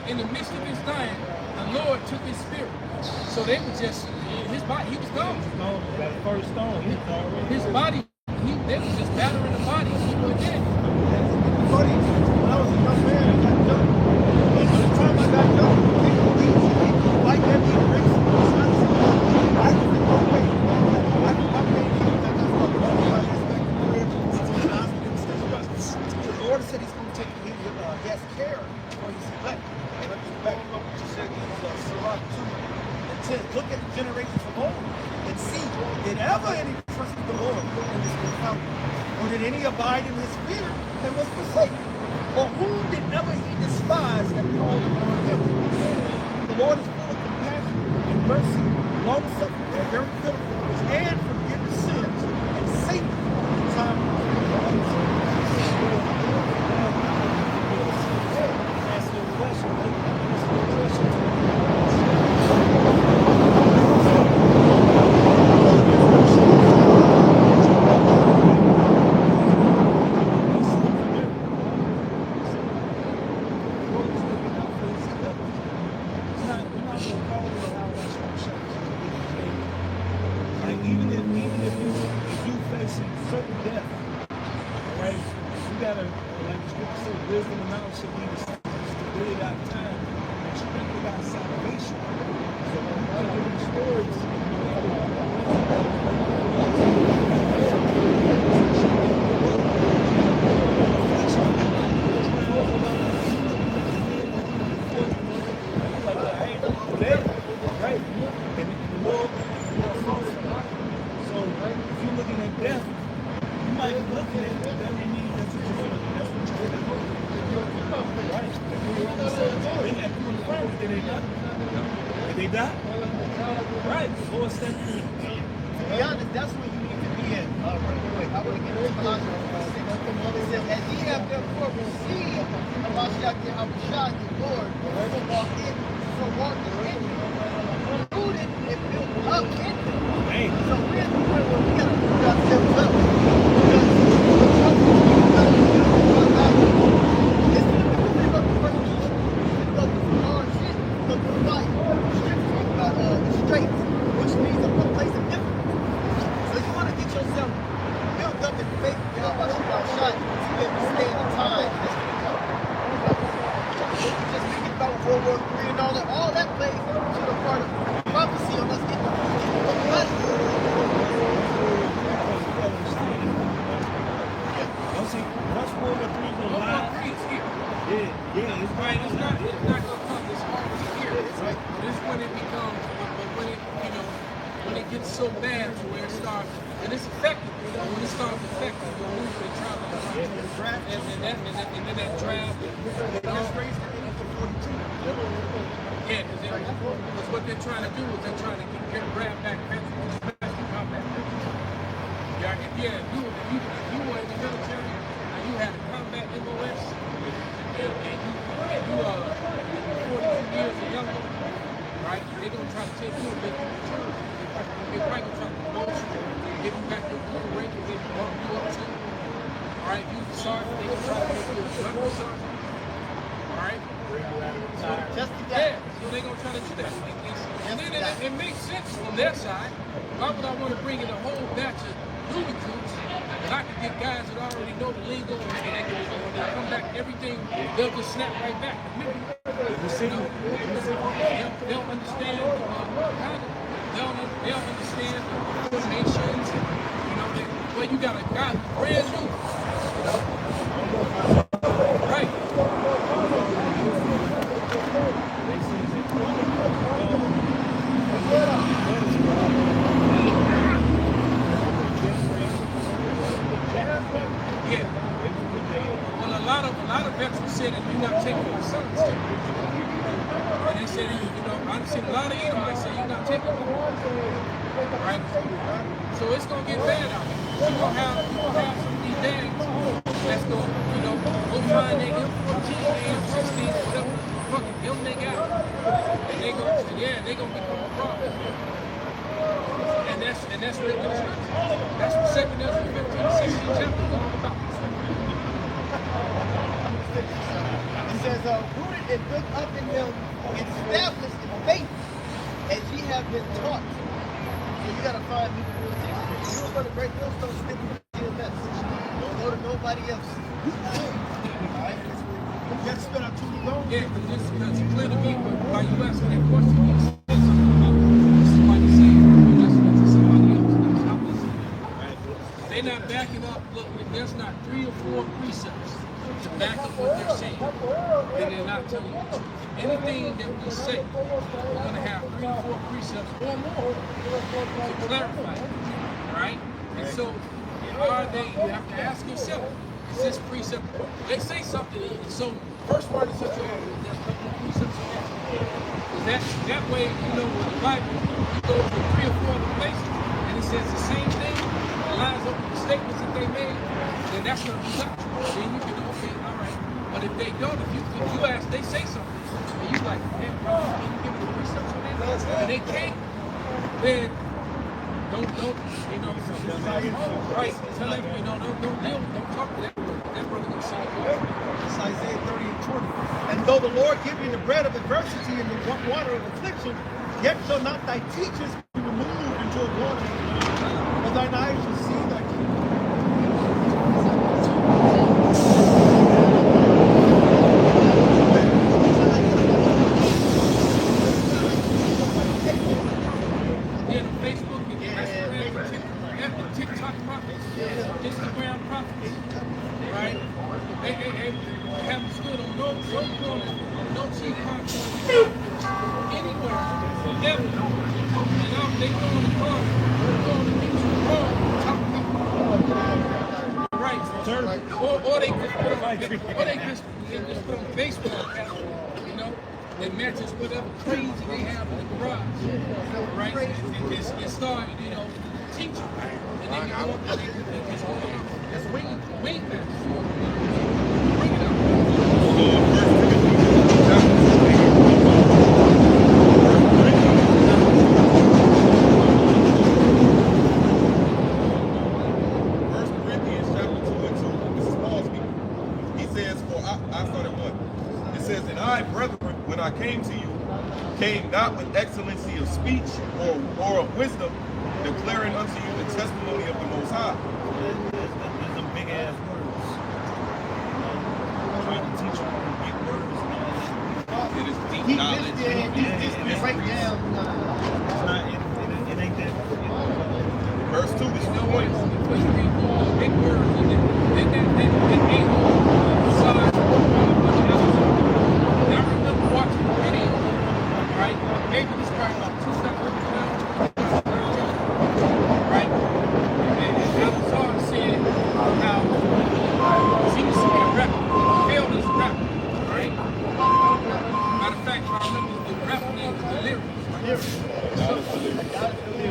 In the midst of his dying, the Lord took his spirit. So they were just, his body, he was gone. That first stone, he already. His body, they was just battering the body. He was dead. Buddy, when I was a young man, I got jumped. And by the time I got jumped, people like that being bricks. I was in no way. I made sure that that's what the Lord the Lord said He's going to take he has care for His elect. And let me back up what you said in Sirach 2. It says, look at the generations of old and see, did ever any trust in the Lord in this fountain? Or did any abide in His fear and was forsaken? Or whom did ever He despise and called upon Him? The Lord is full of compassion and mercy, long suffering, and very pitiful, and forgiving sins, and safe in time of Ask your question. Even if you facing certain death, right? You gotta, like the scripture says, wisdom and knowledge should be the substance to build out time and strengthen our salvation. So when you think of these stories, right? And the Lord so if you're looking at death, you might be looking at it, but that don't mean that's what you're doing. That's what you're doing. Right? They got people in the front, did they die? Did they die? Right. The Lord said to be honest, that's where you need to be in. Real quick, I want to get into Colossians 1:6. It says, as ye have therefore received Hamashiach Yahushua, the Lord, so walk in him, rooted and built up in him. So we're at the point where we got to put ourselves up. Straight, which means a place of difference. So you want to get yourself built up in faith, you know, about shot, to be able to stay in the time. Just thinking about World War III and all that plays to the part of prophecy on us getting the blood. see, once World War III goes live, It's here. yeah, it's Right, right. it's not going to come this hard here. Right? This is when it becomes, when it gets so bad to where it starts, and it's effective. When it starts affecting your move and travel, and then that draft, That's raised the age to 42. yeah, because what they're trying to do is they're trying to grab back veterans, especially combat veterans. If you were in the military and you had a combat MOS and you are 42 years or younger, right? They're gonna try to take you and make you mature. They're probably gonna try to promote you, give you back your blue rank, and then bump you up to. All right, you sergeant, they gonna try to make you a gunnery sergeant. All right. Just to Yeah, so they're gonna try to do that. And then it makes sense from their side. Why would I want to bring in a whole batch of new recruits get guys that already know the lingo, and they come back, everything, they'll just snap right back. They'll understand they'll understand the nations. Well, you got a guy brand new, right? Yeah. Well, a lot of veterans said that you're not taking my sons. And they said, I've seen a lot of Edomites say you're not taking them. Right? So it's gonna get bad out here. You're gonna have some of these dads that's gonna, go find their M14, their M16, whatever. Fuck it, them they got. And they gonna become a problem. And that's what it is. That's what 2 Ezra 15 and 16 chapter is all about. It says, rooted and built up in him, established in faith, as ye have been taught. So you gotta find people who will teach you. You don't go to great hills, don't stick with GMS. Don't go to nobody else. Alright? You have to spend out 2 long. Yeah, because it's clear to me by you asking that question, you said something about somebody saying you're listening to somebody else. Stop listening. They're not backing up. Look, if there's not 3 or 4 precepts to back up what they're saying, then they're not telling you the truth. Anything that we say, we're going to have 3 or 4 precepts or more to clarify it, right? And so, are they, you have to ask yourself, is this precept, they say something, so first part is such a precepts that way, with the Bible, you go to 3 or 4 other places, and it says the same thing, it lines up with the statements that they made, then that's going to be doctrine. Then you can, okay, all right. But if they don't, if you ask, they say something, and you like, man, bro, can you give me the precepts on that? And they can't, then don't, right, tell him, don't talk to that brother. That brother gonna say it. It's Isaiah 30 and 20. And though the Lord give you the bread of adversity and the water of affliction, yet shall not thy teachers be removed into a water, but thine eyes shall see thy king. TikTok prophets, Instagram prophets, right? They haven't stood on no corner, no cheap podcast anywhere, ever. And they go on the phone, go on the YouTube phone, talk about right? Or they just put on baseball cap, that matches whatever crazy they have in the garage, right? And start, teaching. And then you go up and it's wing match. Bring it up. First Corinthians chapter 2 and 2. This is Paul speaking. He says, I started 1. It says, and I, brethren, when I came to you, came not with excellency of speech or of wisdom, declaring unto you the testimony of the Most High. There's some big ass words. Trying to teach you big words and all that. It is deep He knowledge. just right down. It's not. It ain't that. Verse 2 is No still way. points. Before you read those big words, and then side. And I remember watching the video, right? Maybe this probably about 2013, right? And Alazar said how he was a rapper, failed as a rapper, right? Matter of fact, I remember the rapper name was Delirious.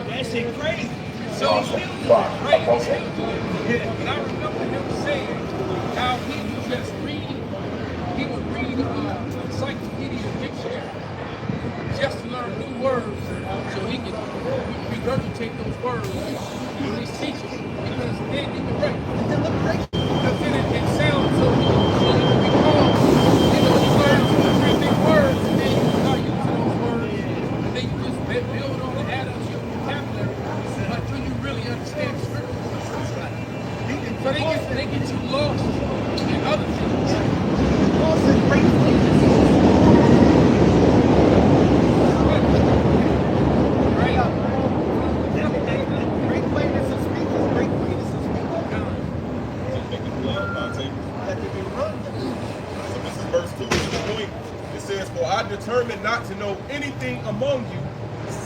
That shit crazy. So he's still doing it, right? He's still doing it. And I remember him saying how he was just reading, he would read encyclopedia dictionary just to learn new words so he could regurgitate those words in his teaching. Because then he could write. Because then it sounds so he could recall. You learn 2 or 3 big words and then you start using those words and then you just build on the add up to your vocabulary until you really understand scripture. So they get they get too lost in other things. Paul said, great places. Right? Great places of speakers, great places of speakers. They can pull out my table. That they can run. So this is verse 2. This is the point. It says, for I determined not to know anything among you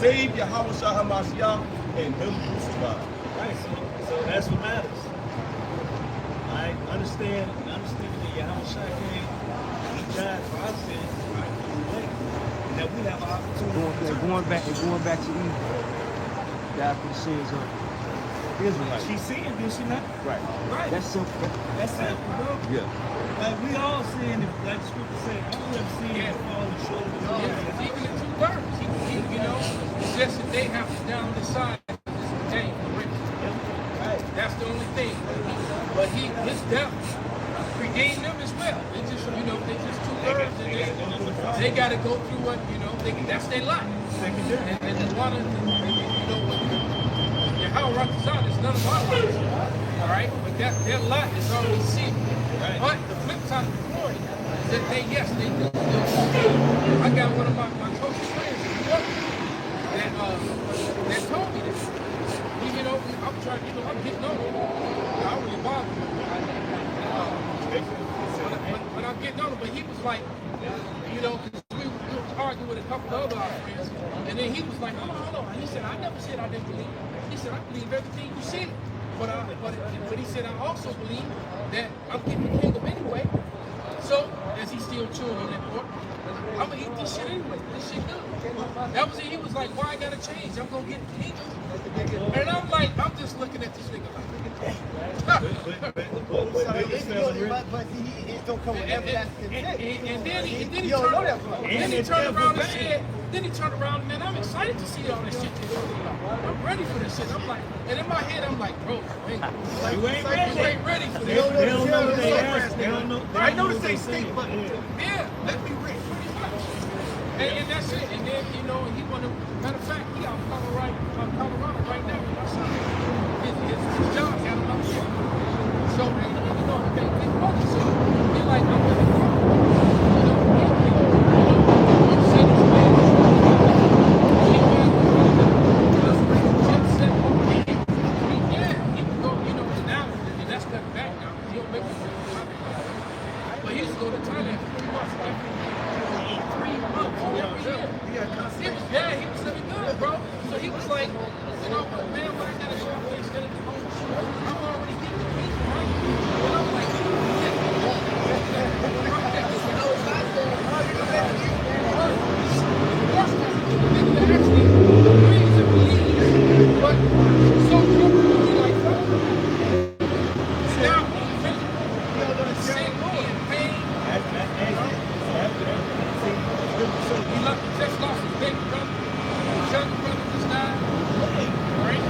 save Yahweh Shah HaMashiach and him crucified. Right, so that's what matters. I understand that Yahweh Shai came, he died for our sins, right? And that we have an opportunity Going back to Eve. Die for the sins of Israelites. She sinned, did she not? Right. Right. That's simple. That's simple, bro. Yeah. Like we all sin, like the scripture said, all have sinned and fallen short of the glory. Yeah, even in 2/3, you know, it's just that they have to down the side is obtained for riches. Right. That's the only thing. But his death redeemed them as well. They just, you know, they just 2/3 and they got to go through what, you know, that's their lot. And the water, you know, how Rakazan is none of our lives. All right? But their lot is already sealed. Right. But the flip side of the coin is that they do. I got one of my closest friends in New York that told me this. You know, I'm trying, you know, I'm getting on him. I really bother me. But I'm getting on him. But he was like, you know, we were arguing with a couple of other friends, and then he was like, hold on. He said, I never said I didn't believe. He said, I believe everything you said. But he said, I also believe that I'm getting the kingdom anyway. So, as he's still chewing on that pork, I'm going to eat this shit anyway. This shit good. That was it. He was like, why I got to change? I'm going to get the kingdom. And I'm like, I'm just looking at this nigga like, But he don't come with everlasting and then he turned around and said, then he turned around and then I'm excited to see all this shit they're talking about. I'm ready for this shit. I'm like, and in my head I'm like, bro, you ain't ready for this. They don't know what they ask. They don't know. I know this ain't state, but Yeah, let me rich pretty much. And that's it. And then, you know, he wanna, matter of fact, he out in Colorado right now with my son. His job had another shit. So, you know, they money. So, he like, I'm gonna go. You know, I'm saying this man. He can go, you know, now, and that's cutting back now. He'll make it. But he used to go to Thailand for 3 months. Every 3 months. He was living good, bro. So he was like, you know, man, when I gotta go up there instead of the home, I'm already getting the heat, right? And I'm like, but so comfortable, like, now, sick, in pain. He just lost his big brother. His younger brother just died. Right?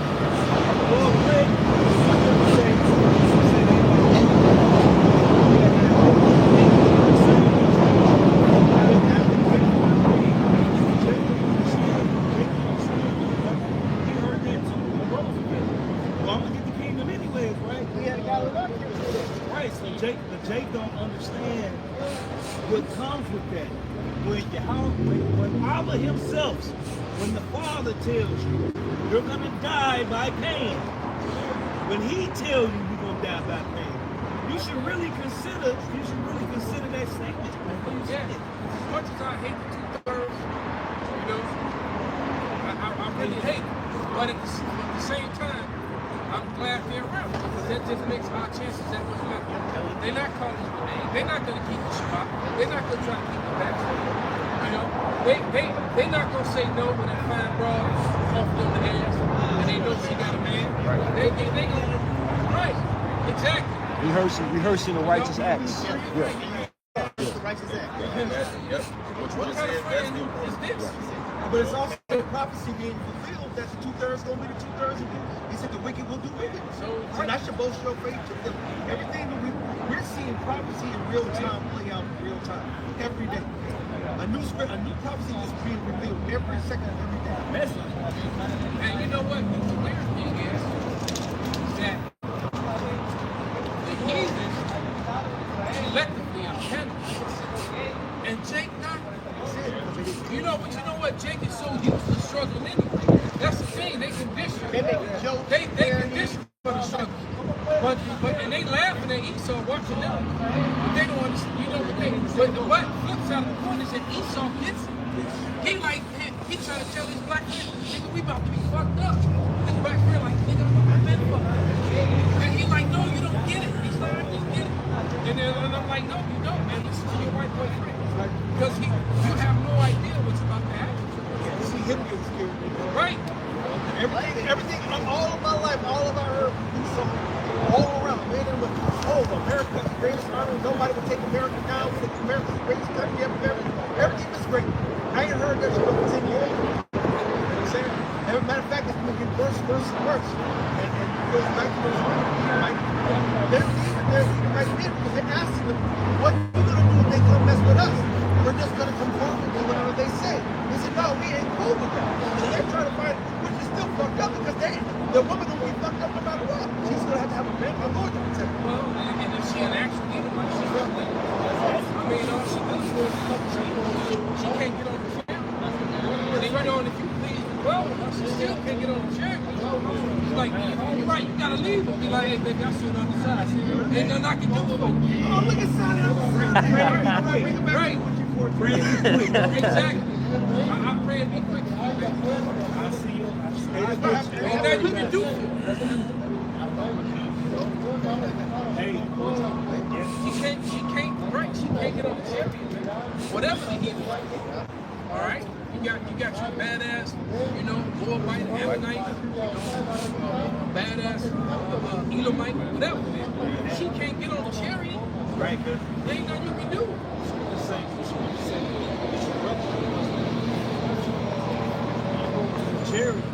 Jake don't understand what comes with that. When Abba himself, when the Father tells you you're gonna die by pain, when he tells you you're gonna die by pain, you should really consider that statement. Yeah, as much as I hate the 2/3, you know, I really hate it. But at the same time, I'm glad they're around because that just makes our chances that much better. They're not calling us the name. They're not going to keep the Shabbat. They're not going to try to keep the back. You know, they're not going to say no when they find broad off on the ass and they know she got a man. They going to, right, exactly. Rehearsing the righteous acts. Yeah. righteous act. Yep. What kind of friend is this? But it's also the prophecy being fulfilled that the 2/3 gonna be the 2/3 again. He said the wicked will do wicked. So that should boast your faith to them. Everything that we're seeing prophecy in real time play out in real time every day. A new prophecy is being revealed every second of every day. And you know what? The weird thing is that the But and they laughing at Esau watching them. But they don't understand, you know what they. But the what flip side of the coin is that Esau gets it. He trying to tell these black men, nigga, we about to be fucked up. This black man like, nigga, I've been fucked up. And he like, no, you don't get it. He's like, I just get it. And I'm like, no, you don't, man. Listen to your white boyfriend. Because you have no idea what's about to happen. See him get scared. Right. Everything, all of my life, all of I heard Esau all around, man and women. Oh, America's the greatest army. Nobody would take America down. America's the greatest country ever. Everything was great. I ain't heard that shit for 10 years. You know what I'm saying? As a matter of fact, it's going to get worse and worse. And it goes back to those like, they're leaving right there because they're asking them, what are we going to do if they come mess with us? We're just going to conform to whatever they say. They said, no, we ain't cool with that. So they're trying to find, which is still fucked up because the woman going to be fucked up no matter what. She's going to have a man, a lawyer to protect her. Well, and if she an actual leader, like she's up there. I mean, all she does is she can't get on the chair. And even on if you please well, she still can't get on the chair. He's like, you're right, you gotta leave. Be like, hey, baby, I'll sit on the side. Ain't nothing I can do for you. Oh, look at Sally. Bring it back. Right. Exactly. I'm praying be quick. I see you. Ain't nothing you can do for it. Hey, She can't get on the chariot, man. Whatever the heat is. All right? You got your badass, you know, Moabite, Ammonite, badass Elamite, whatever, man. She can't get on the chariot. right, good. There ain't nothing you can do. Chariots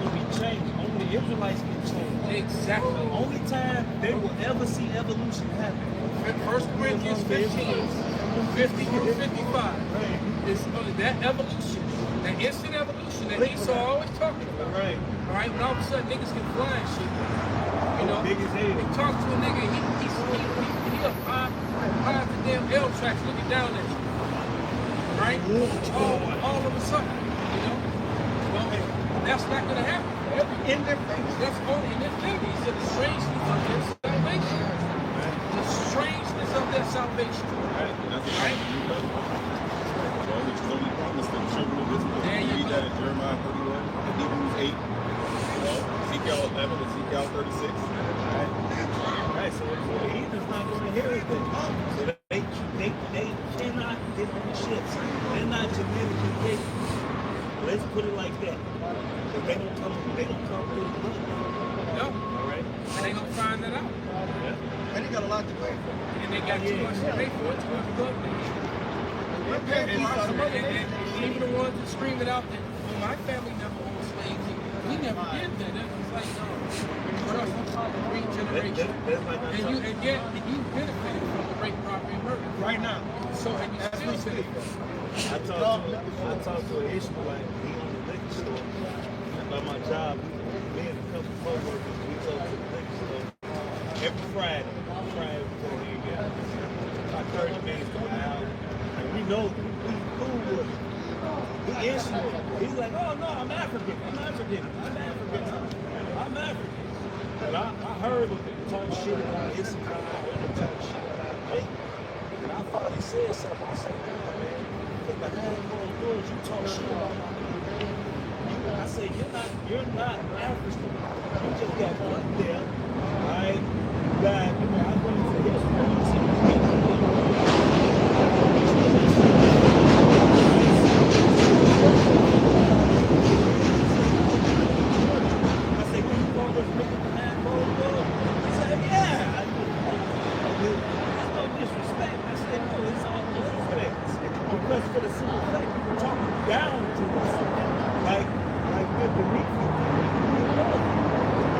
will be changed. Only the Israelites can change. Exactly. The only time they will ever see evolution happen. 1 Corinthians 15, 50 through 55. Is that evolution, that instant evolution that Esau always talking about. Right. All right, when all of a sudden niggas can fly and shit. You know, Big as hell. you talk to a nigga, he up high the damn L tracks looking down at you. Right? All of a sudden, you know. Well, that's not gonna happen. In their face. That's only in their face. He said the strangeness of their salvation. The strangeness of their salvation. Right? Which is only promised to the children of Israel. There you read go. that in Jeremiah 31, and Hebrews 8, Ezekiel 11, Ezekiel 36. Right, so the heathen's not going to hear it. So they cannot get on the ships. They're not genetically capable. Let's put it like that. So they don't come through the bloodline. No. All right? And they gonna find that out. Yeah. And they got a lot to pay for. And they got too much to pay for it, too much blood. And even the ones that scream it out that, well, my family never owned slaves. We never did that. That was like, no. Trust three generations. And yet you benefited from the rape, robbery, and murder. Right now. So, and you still benefit. I talked to an Ishmaelite. He owned a liquor store. By my job, me and a couple of co-workers, we go to the liquor store every Friday. Friday we go there together. About 30 minutes to an hour. And we know we cool with him. He Ishmael. He's like, oh no, I'm African. But I heard him talk shit about Issachar and talk shit about Jacob. And I thought he said something. I said, no, man. Because behind closed doors, you talk shit about my people. I said, you're not African. You just got one there. Alright? That, you know, I went to his place. I said, can you call this nigga behind closed doors? He said, yeah. I did. There's no disrespect. I said, no, it's all respect. Because for the simple fact, people talk down to us. Like good beneath you.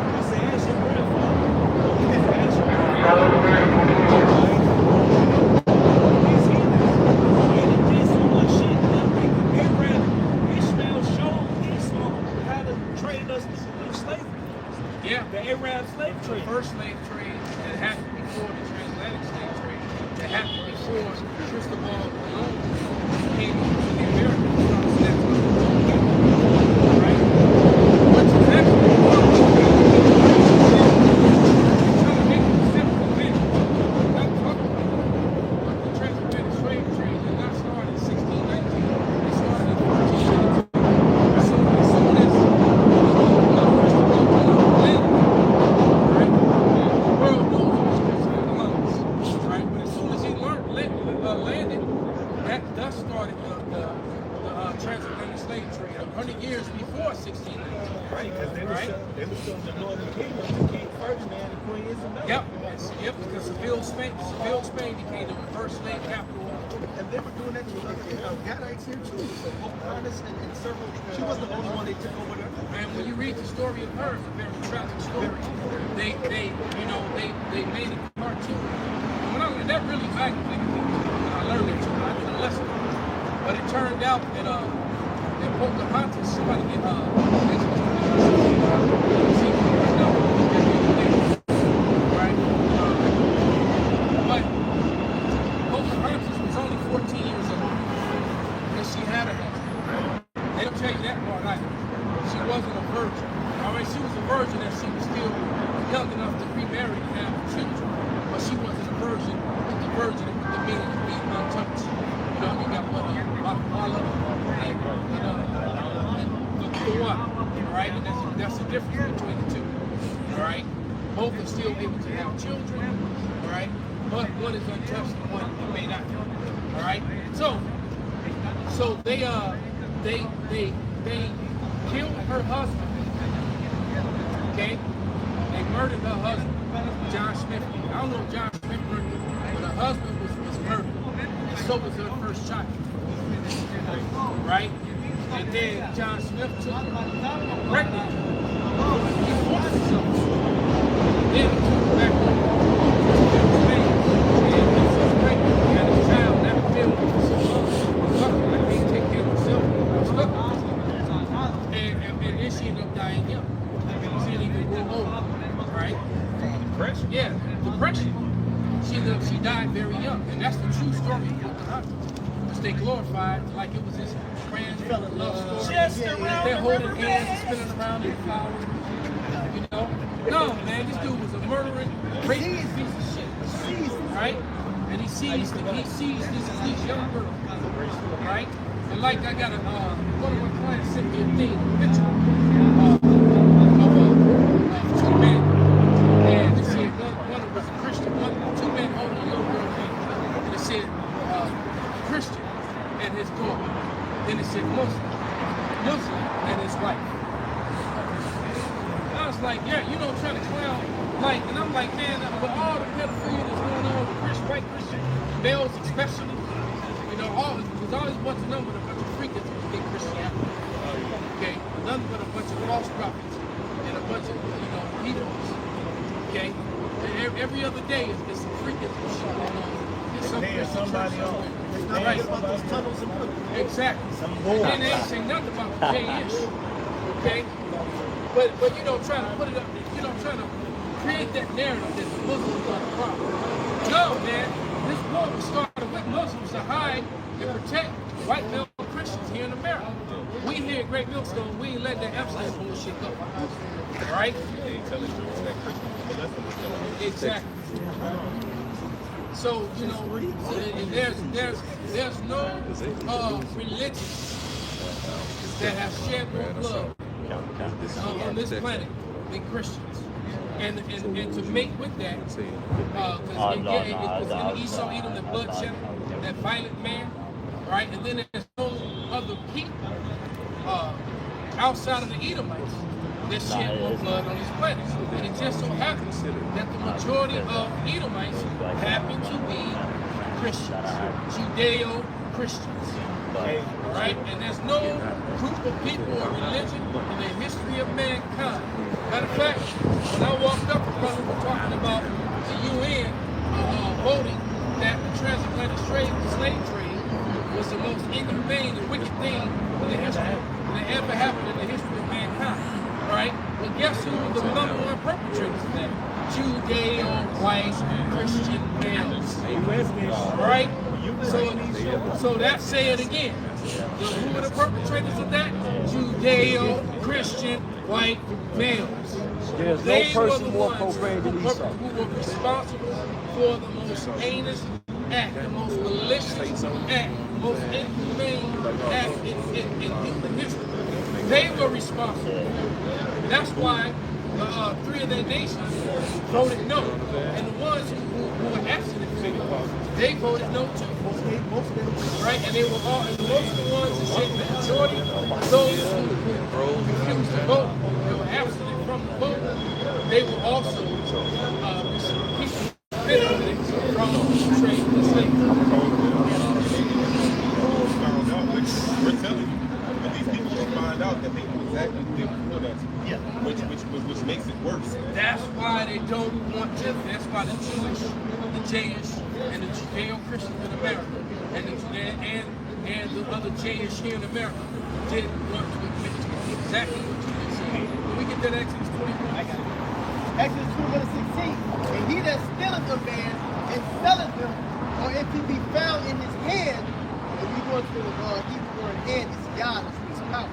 I say, ask your grandfather. Ask your grandfather. These heathens. And it did so much shit. Abraham, Ishmael showed Esau how to train us to do slavery. Yeah. The Arab slave The trade. first slave trade that happened before the transatlantic slave trade, that happened before Cristobal Colon came to the Americans. Right? Which is actually of the Northern Kingdom to King Ferdinand and Queen Isabella. Yep, because Seville, Spain became the first slave capital. And they were doing that to Gadites here too. So Pocahontas and several, she wasn't the only one they took over there. And when you read the story of her, it's a very tragic story. They made a cartoon. And that really aggravated me. I learned it too. I did a lesson. But it turned out that Pocahontas, somebody get right? But Pocahontas was only 14 years old. And she had a husband. They don't tell you that part either. She wasn't a virgin. All right, she was a virgin and she was still young enough to be married and have children. But she wasn't a virgin. The virgin with the meaning of being untouched. You know, you got what Allah and the one. All right, and that's the difference between the two. All right, both are still able to have children. All right, but one is untouched and one may not. All right, so they killed her husband. Okay, they murdered her husband, John Smith. I don't know if John Smith murdered him, but her husband was murdered, and so was her first child. Right, and then John Smith took her pregnant. He wanted something. Then he took her back home to Spain, and when she was pregnant, he had a child that failed so I can't take care of myself. I'm stuck. And then she ended up dying young. She didn't even grow old, right? Depression? Yeah, depression. She died very young, and that's the true story of Pocahontas. Which they glorified like it was this grand love story. They're holding hands and spinning around in flowers. You know? No, man, this dude was a murdering, rapist piece of shit. Right? And he sees these young girls. Right? And like I got one of my clients sent me a picture of two men. And they said one was a Christian, two men holding a little girl hand. And it said Christian and his daughter. Then it said Muslim and his wife. I was like, yeah, you know, trying to clown, like, and I'm like, man, with all the pedophilia that's going on with white Christian males especially, you know, there's always a bunch of them with a bunch of freakers in Christianity. Okay, nothing but a bunch of false prophets and a bunch of, you know, heathens. Okay, and every other day it's some freakers and shit going on. It's some Christian church somewhere. Right. Exactly. And then they ain't saying nothing about the J-ish. Okay? But you know, trying to put it up, you know, trying to create that narrative that the Muslims are the problem. No, man. This war was started with Muslims to hide and protect white male Christians here in America. We here at Great Millstone, we ain't let that Epstein bullshit go. Alright? Exactly. So, you know, there's no religion that has shed more blood on this planet than Christians. And to make with that, because in Esau, Edom, the bloodshed, that violent man, right? And then there's no other people outside of the Edomites that shed more blood on this planet. And it just so happens that the majority of Edomites happen to be Christians, Judeo-Christians. Right? And there's no group of people or religion in the history of mankind. Matter of fact, when I walked up, we were talking about the UN voting that the transatlantic slave trade was the most inhumane and wicked thing in the history that ever happened in the history of mankind. Right? But guess who was the number one perpetrators of that? Judeo-white Christian males. Right? So that say it again. Who are the perpetrators of that? Judeo-Christian white males. There's no person more profane than Esau. Who were responsible for the most heinous act, the most malicious act, the most inhumane act in human history. They were responsible. That's why three of their nations voted no. And the ones who were absent, they voted no too. Right? And they were all, and most of the ones who said the majority of those who refused to vote, they were absent from the vote, they were also people benefiting from trade and We're telling you, but these people will find out that they know exactly what they were doing that to. Yeah. Which makes it worse. That's why they don't want to. That's why the Jewish, the Jayish, and the Judeo-Christians in America, and the other Jayish here in America didn't want to admit to exactly what you just said. When we get that Exodus 24, I got it. Exodus 2:16. And he that stealeth a man and selleth him, or if he be found in his hand, if you go to the Hebrew word hand, it's Yah, it's power.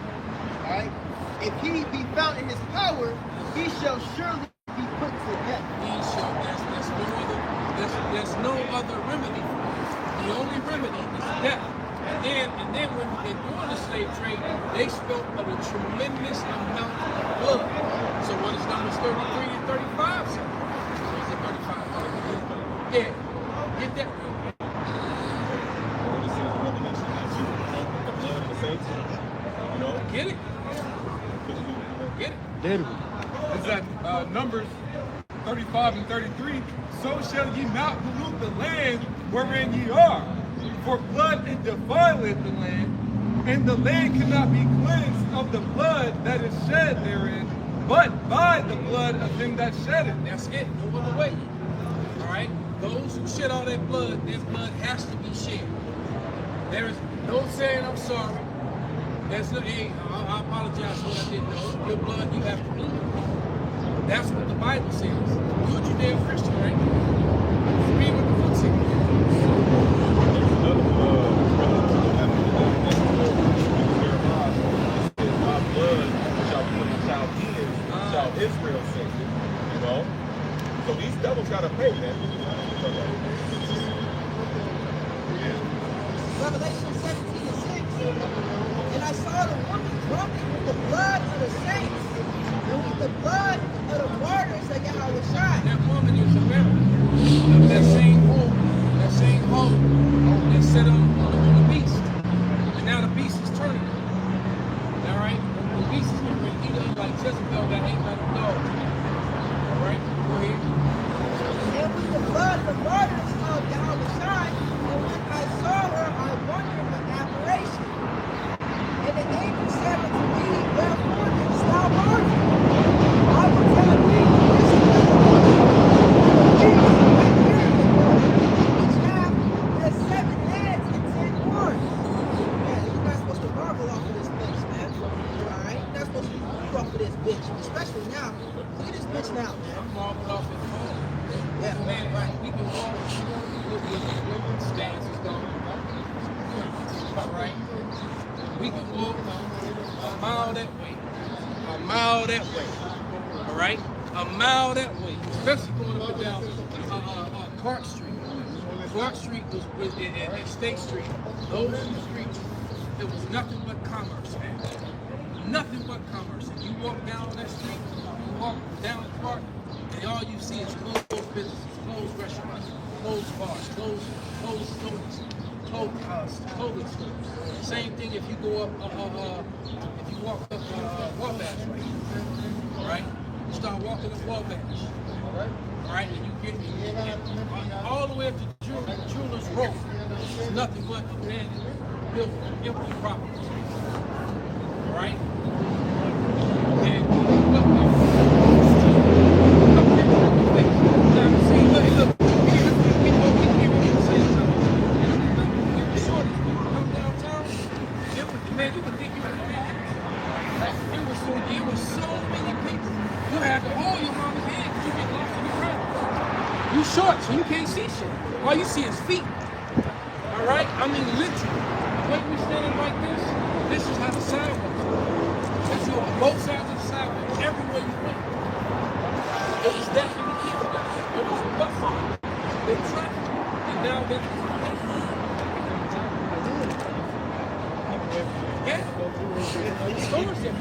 Alright? If he be found in his power, he shall surely be put to death. There's no other remedy. The only remedy is death. And then when they're doing the slave trade, they spilled a tremendous amount of blood. So what is Numbers 33 and 35 say? Or is it 35? Yeah. Get that real quick. Get it. Get it. Literally. It's at Numbers 35 and 33. So shall ye not pollute the land wherein ye are. For blood it defileth the land, and the land cannot be cleansed of the blood that is shed therein, but by the blood of him that shed it. That's it. No other way. All right? Those who shed all that blood, their blood has to be shed. There is no saying I'm sorry. There's no, hey, I apologize for what I didn't know. Your blood, you have to bleed. That's what the Bible says. You're a Judeo-Christian, right? Read what the book says. My blood shall be with the Chaldeans, shall Israel sing it. You know? So these devils gotta pay, man. Revelation 17:6. And I saw the woman drunk with the blood of the saints, and with the blood of the martyrs of Yahweh Shai. That woman is America. That same hole that set on the beast. And now the beast is turning. All right? The beast is going to eat up like Jezebel that ain't let him go. All right? Go ahead. And with the blood of the martyrs of Yahweh Shai, and when I saw her, I wondered my admiration. And the angel said unto me, wherefore didst thou marvel? I will tell thee this is the beast that carrieth the woman, which have the 7 heads and 10 horns. Man, you're not supposed to marvel off of this bitch, man. Alright? You're not supposed to marvel off of this bitch, especially now. Look at this bitch now, man. I'm marveled off his home. Yeah, Man, right. We can walk with stances going. All right. We can walk a mile that way. A mile that way. All right? A mile that way. Especially going up and down Clark Street. Clark Street was at State Street. Those two streets, it was nothing but commerce, man. Nothing but commerce. And you walk down that street, you walk down Clark, and all you see is closed businesses, closed restaurants, closed bars, closed stores, clothing stores. Same thing if you go up, if you walk up Wabash, right? You start walking up Wabash, all right? And you get all the way up to Jewelers Road. It's nothing but abandoned buildings, empty properties, all right? Short, so you can't see shit. All you see is feet. All right? I mean, literally. The way we're standing like this is how the sidewalk is. And so on both sides of the sidewalk, everywhere you went. It was definitely people down there. It was a bus stop. They traffic. And now they're yeah. Stores that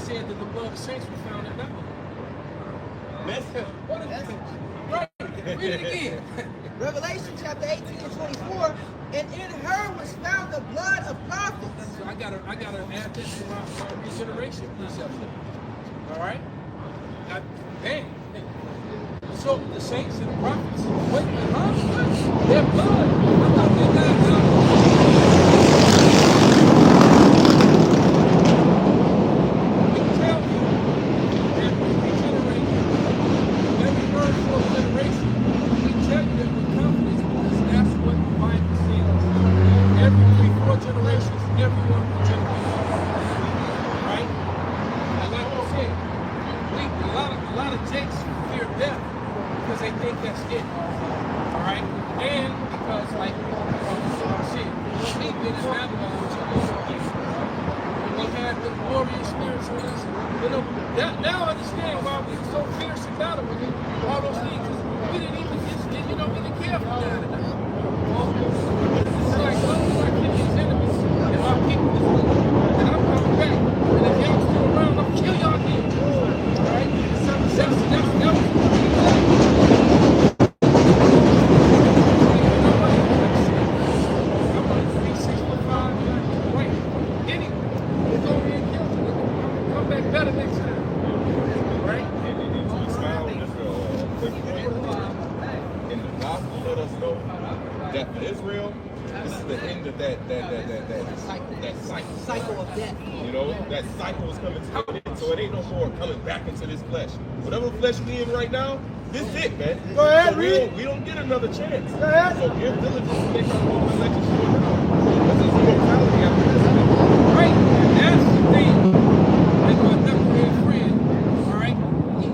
said that the blood of saints was found in Babylon. What is that? Right. Read it again. Revelation chapter 18 and 24, and in her was found the blood of prophets. So I gotta add that to my regeneration precepts. All right. Bang. So the saints and the prophets, wait, huh? Their blood. I thought they died down. We tell you that we regenerate every word for generation. We tell you that with confidence because that's what the Bible says. Every 3-4 generations, everyone will generate. Right? And like I said, a lot of jakes fear death because they think that's it. All right? And because, like I said, we've been in Babylon for 2 years. And we had the glorious spirits on us. You know, now I understand why we were so fierce in battle with all those things. We didn't even, we didn't care for that. It's like, well, I kill these enemies and my people is weak. And I'm coming back. And if y'all still around, I'll kill y'all again. All right? In the gospel, let us know that for Israel, this is the end of that Cycle of death. You know, that cycle is coming to an end, so it ain't no more coming back into this flesh. Whatever flesh we in right now, this is it, man. Go ahead, so read. we don't get another chance. Go ahead. So give diligence to make our own election sure now. Because there's mortality after this. Right? That's the thing. Like my knucklehead friend, all right?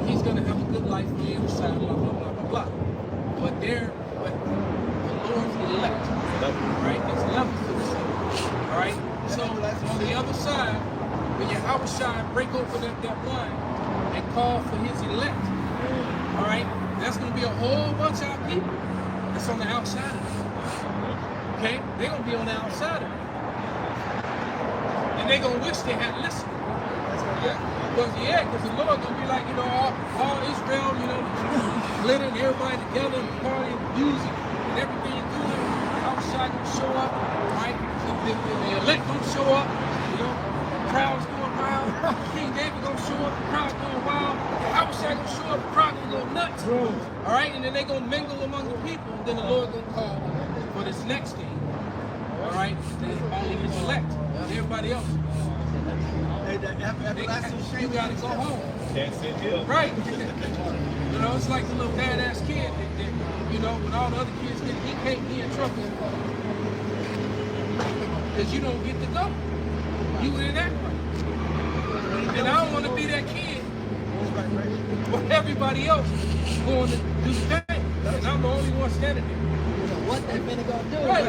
He's going to have a good life on the other side, blah, blah, blah, blah, blah. But the Lord's elect, right? It's levels to the city, all right? So on the other side, when Yahushua break open that line and call for his elect, all right? That's going to be a whole bunch of our people that's on the outside of it. Okay? They're going to be on the outside of it. And they're going to wish they had listened. Because the Lord going to be like, all Israel, glittering everybody together and partying and music and everything you're doing. Outside going to show up, right? The elect going to show up, crowds going wild. King David going to show up, the crowd going wild. Outside going to show up, the crowd going to go nuts. All right? And then they're going to mingle among the people. And then the Lord going to call for this next king. All right? Then only his elect. Everybody else. You gotta go home. Can't sit here. Right. It's like the little badass kid that when all the other kids get, he can't be in trouble. Because you don't get to go. You didn't act right. And I don't want to be that kid with everybody else going to do the thing. And I'm the only one standing there. What that minute gonna do? Right.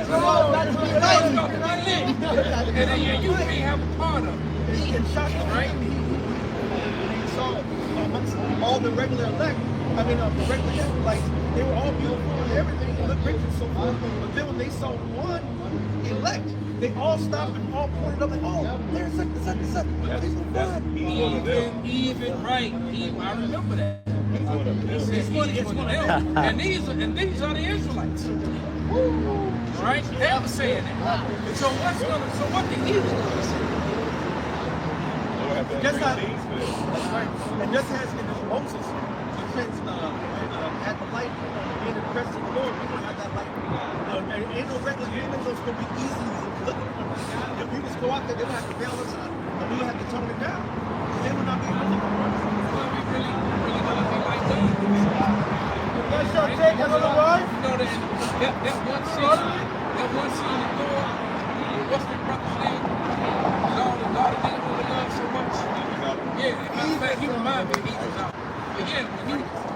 And then you may have a part of it. Right? He saw amongst all the regular elect, the regular Israelites, they were all beautiful and everything, and looked rich and so forth. But then when they saw one elect, they all stopped and all pointed up like, oh, there's such. Even right. I remember that. It's one of them. And these are the Israelites. Right? They were saying that. So what the heathen gonna say? Just how, and just as in Moses, at the light, being the presence of the Lord, we don't have that light. Ain't no regular humans that's going to be easy looking for. If we just go out there, they don't have to bail us out, and we have to tone it down. They will not be able to look for us. Well, we really gonna be like that. That's your take on the wife? That one scene in Thor, what's the brother's name? And all the niggas really love so much. Yeah, in fact, he reminded me he was out. But yeah,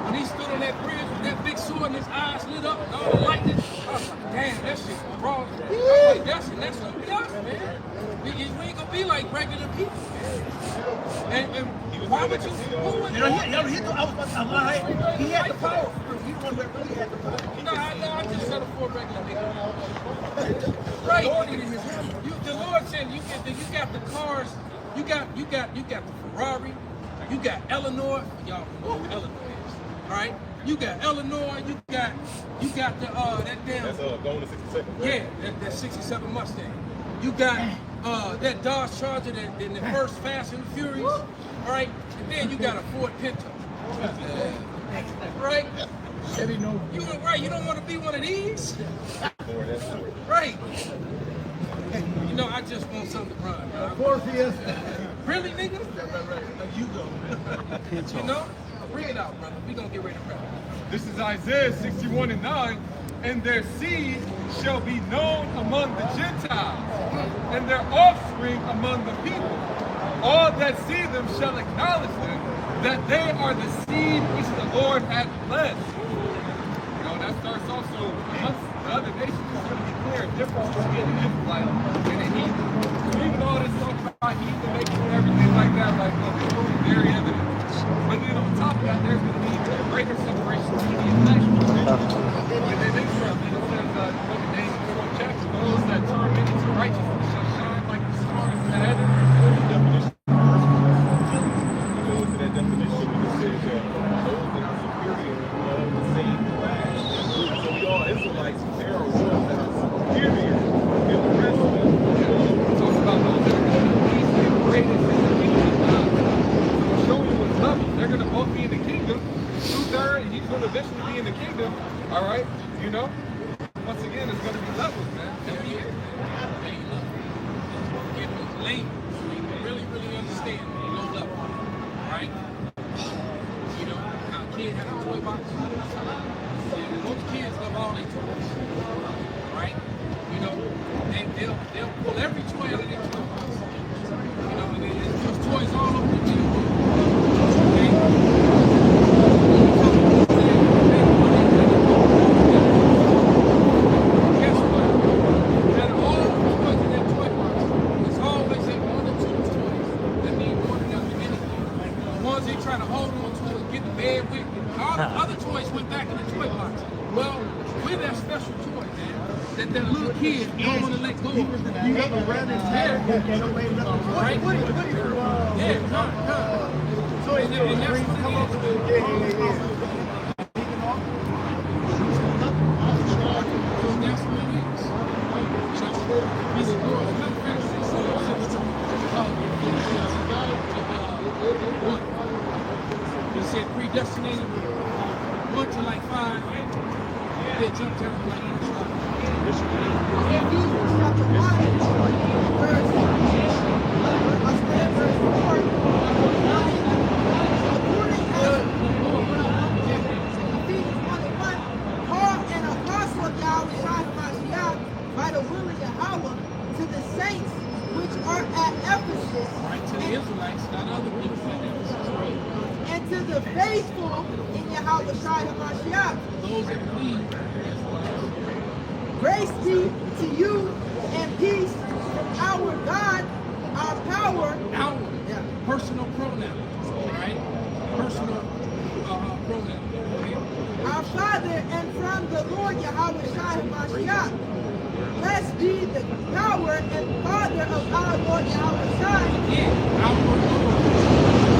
when he stood on that bridge with that big sword and his eyes lit up and all the lightning, I was like, damn, that shit was wrong. Like, that's gonna be us, man. We ain't gonna be like regular people, man. And why would you? He had the power. He was one that really had the power. No, I just said a four regular nigga. Right. The Lord said you got the cars. you got the Ferrari, you got Eleanor, y'all know who Eleanor is, all right? You got Eleanor, you got the that damn That's going to 67. Right? yeah, that 67 Mustang. You got that Dodge Charger that in the first Fast and Furious, all right? And then you got a Ford Pinto, right? Chevy Nova. You don't want to be one of these, Lord, that's true. right? You know, I just want something to run. Dog. Ford Fiesta. Really, nigga? You go. You know? Bring it out, brother. We gonna get ready to rap. This is Isaiah 61:9. And their seed shall be known among the Gentiles, and their offspring among the people. All that see them shall acknowledge them, that they are the seed which the Lord hath blessed. You know, that starts also amongst the other nations. It's going to be clear difference between an Israelite and a heathen. So even all this talk about heathen making and everything like that, like, look, it's going to be very evident. But then on top of that, there's going to be a greater separation between the elect. And then it says, look at James 4 chapter, those that turn many to righteousness shall shine like the stars in the heaven. Definition. It goes to that definition when it says those that are superior of the same class. So we all Israelites, there are ones that are superior than the rest of them. Talk about those that are going to be least and greatest in the kingdom of God. So we'll show you what's level. They're going to both be in the kingdom. 2/3, and he's going to eventually be in the kingdom. All right, you know. Once again, it's going to be levels, man. Every year. Get those lanes so you can really understand low level, right? You know, how a kid has a toy box. Yeah, most kids love all their toys, right? You know, they'll pull every toy out of their toy box. You know, and there's just toys all over the place. Other toys went back in the toy box. Well, we're that special toy, man. That little kid don't want to let go of. You got the red and hair. Right? Yeah, So it's and that's what come up with the So that's what it is. He's a girl. He said predestinated 1 to like 5. They jumped everybody in the spot. Ephesians chapter 1, verse 4. According as Ephesians 1:1, Paul, an apostle of Yahweh Shai HaMashiach, by the will of Yahweh, to the saints which are at Ephesus, Right to the Israelites, not other people at Ephesus, right? and to the faithful in Yahweh Shai HaMashiach. Those that believe. Grace be to you and peace from our God, our power, Our personal pronoun, right? Personal pronoun. Okay? our Father, and from the Lord Yahweh Shai HaMashiach. Blessed be the power and Father of our Lord Yahweh Shai. Again, our Lord.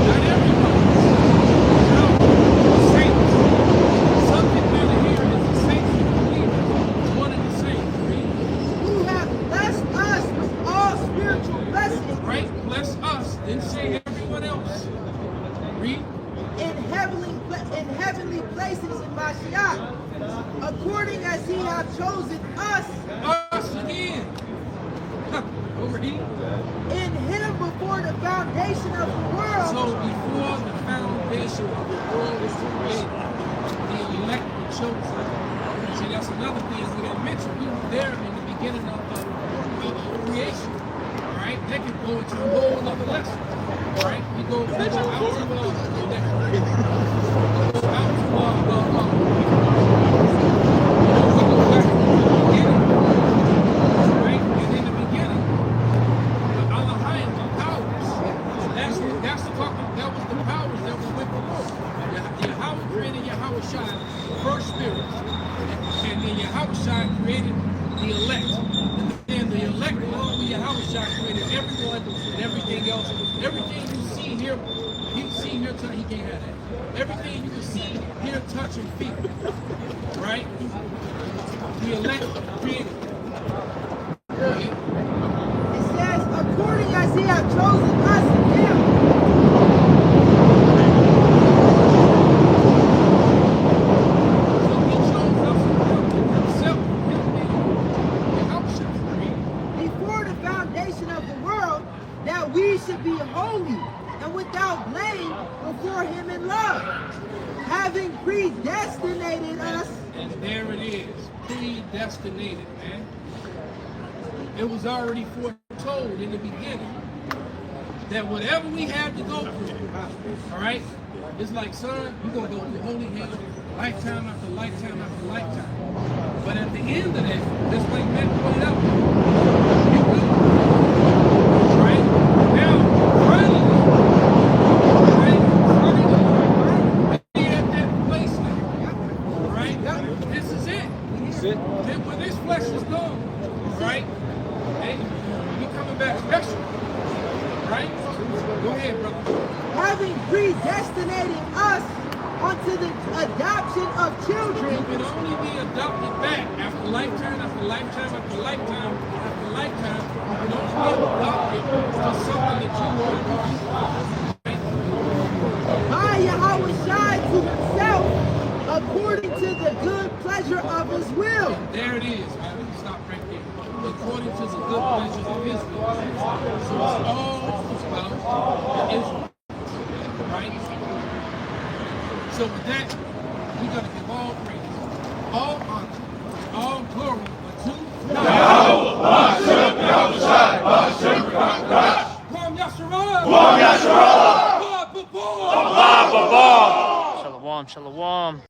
Not everybody. No. Saints. Subject matter here is the saints and believers. One and the same. Who have blessed us with all spiritual blessings Right? Bless us. Didn't say everyone else. Read. in heavenly places in Mashiach, according as he hath chosen us Us again. Over here. in him before the foundation of the world. So before the foundation of the world was created, the elect were chosen. See, that's another thing we didn't mention. We were there in the beginning of creation. All right, that can go into a whole other lesson. All right, we go out to right? And in the beginning, the Elohim, the powers. That's the talking. That was the powers that was with the Lord. Yahweh created Yahweh Shai, first spirit, and then Yahweh Shai created the elect. And then the elect, along with Yahweh Shai, created everyone and everything everything else, everything you see here, tonight, he can't have that. Everything you can see, hear, touch, and feel, right? The elect created. Okay? It says, according as he hath chosen us in him. So he chose us himself, and how should we create? Before the foundation of the world, that we should be holy and without blame before him in love, having predestinated us. And there it is, predestinated, man. It was already foretold in the beginning that whatever we had to go through, all right, it's like, son, you're going to go through holy hell, lifetime after lifetime after lifetime. But at the end of that, just like Matt pointed out, you good. Right? Now, finally, be at that place now. Right? This is it. Then when this flesh is gone, right? Hey, we coming back special. Right? Go ahead, brother. Having predestinated us unto the adoption of children. You can only be adopted back after lifetime after lifetime after lifetime after lifetime. You can only be adopted for something that you want to do. By Yahweh Shai to himself, according to the good pleasure of his will. There it is. All right, we can stop right there. According to the good pleasure of his will. So it's all about Israel. Right? So with that, we're going to give all praise, all honor, all glory to God.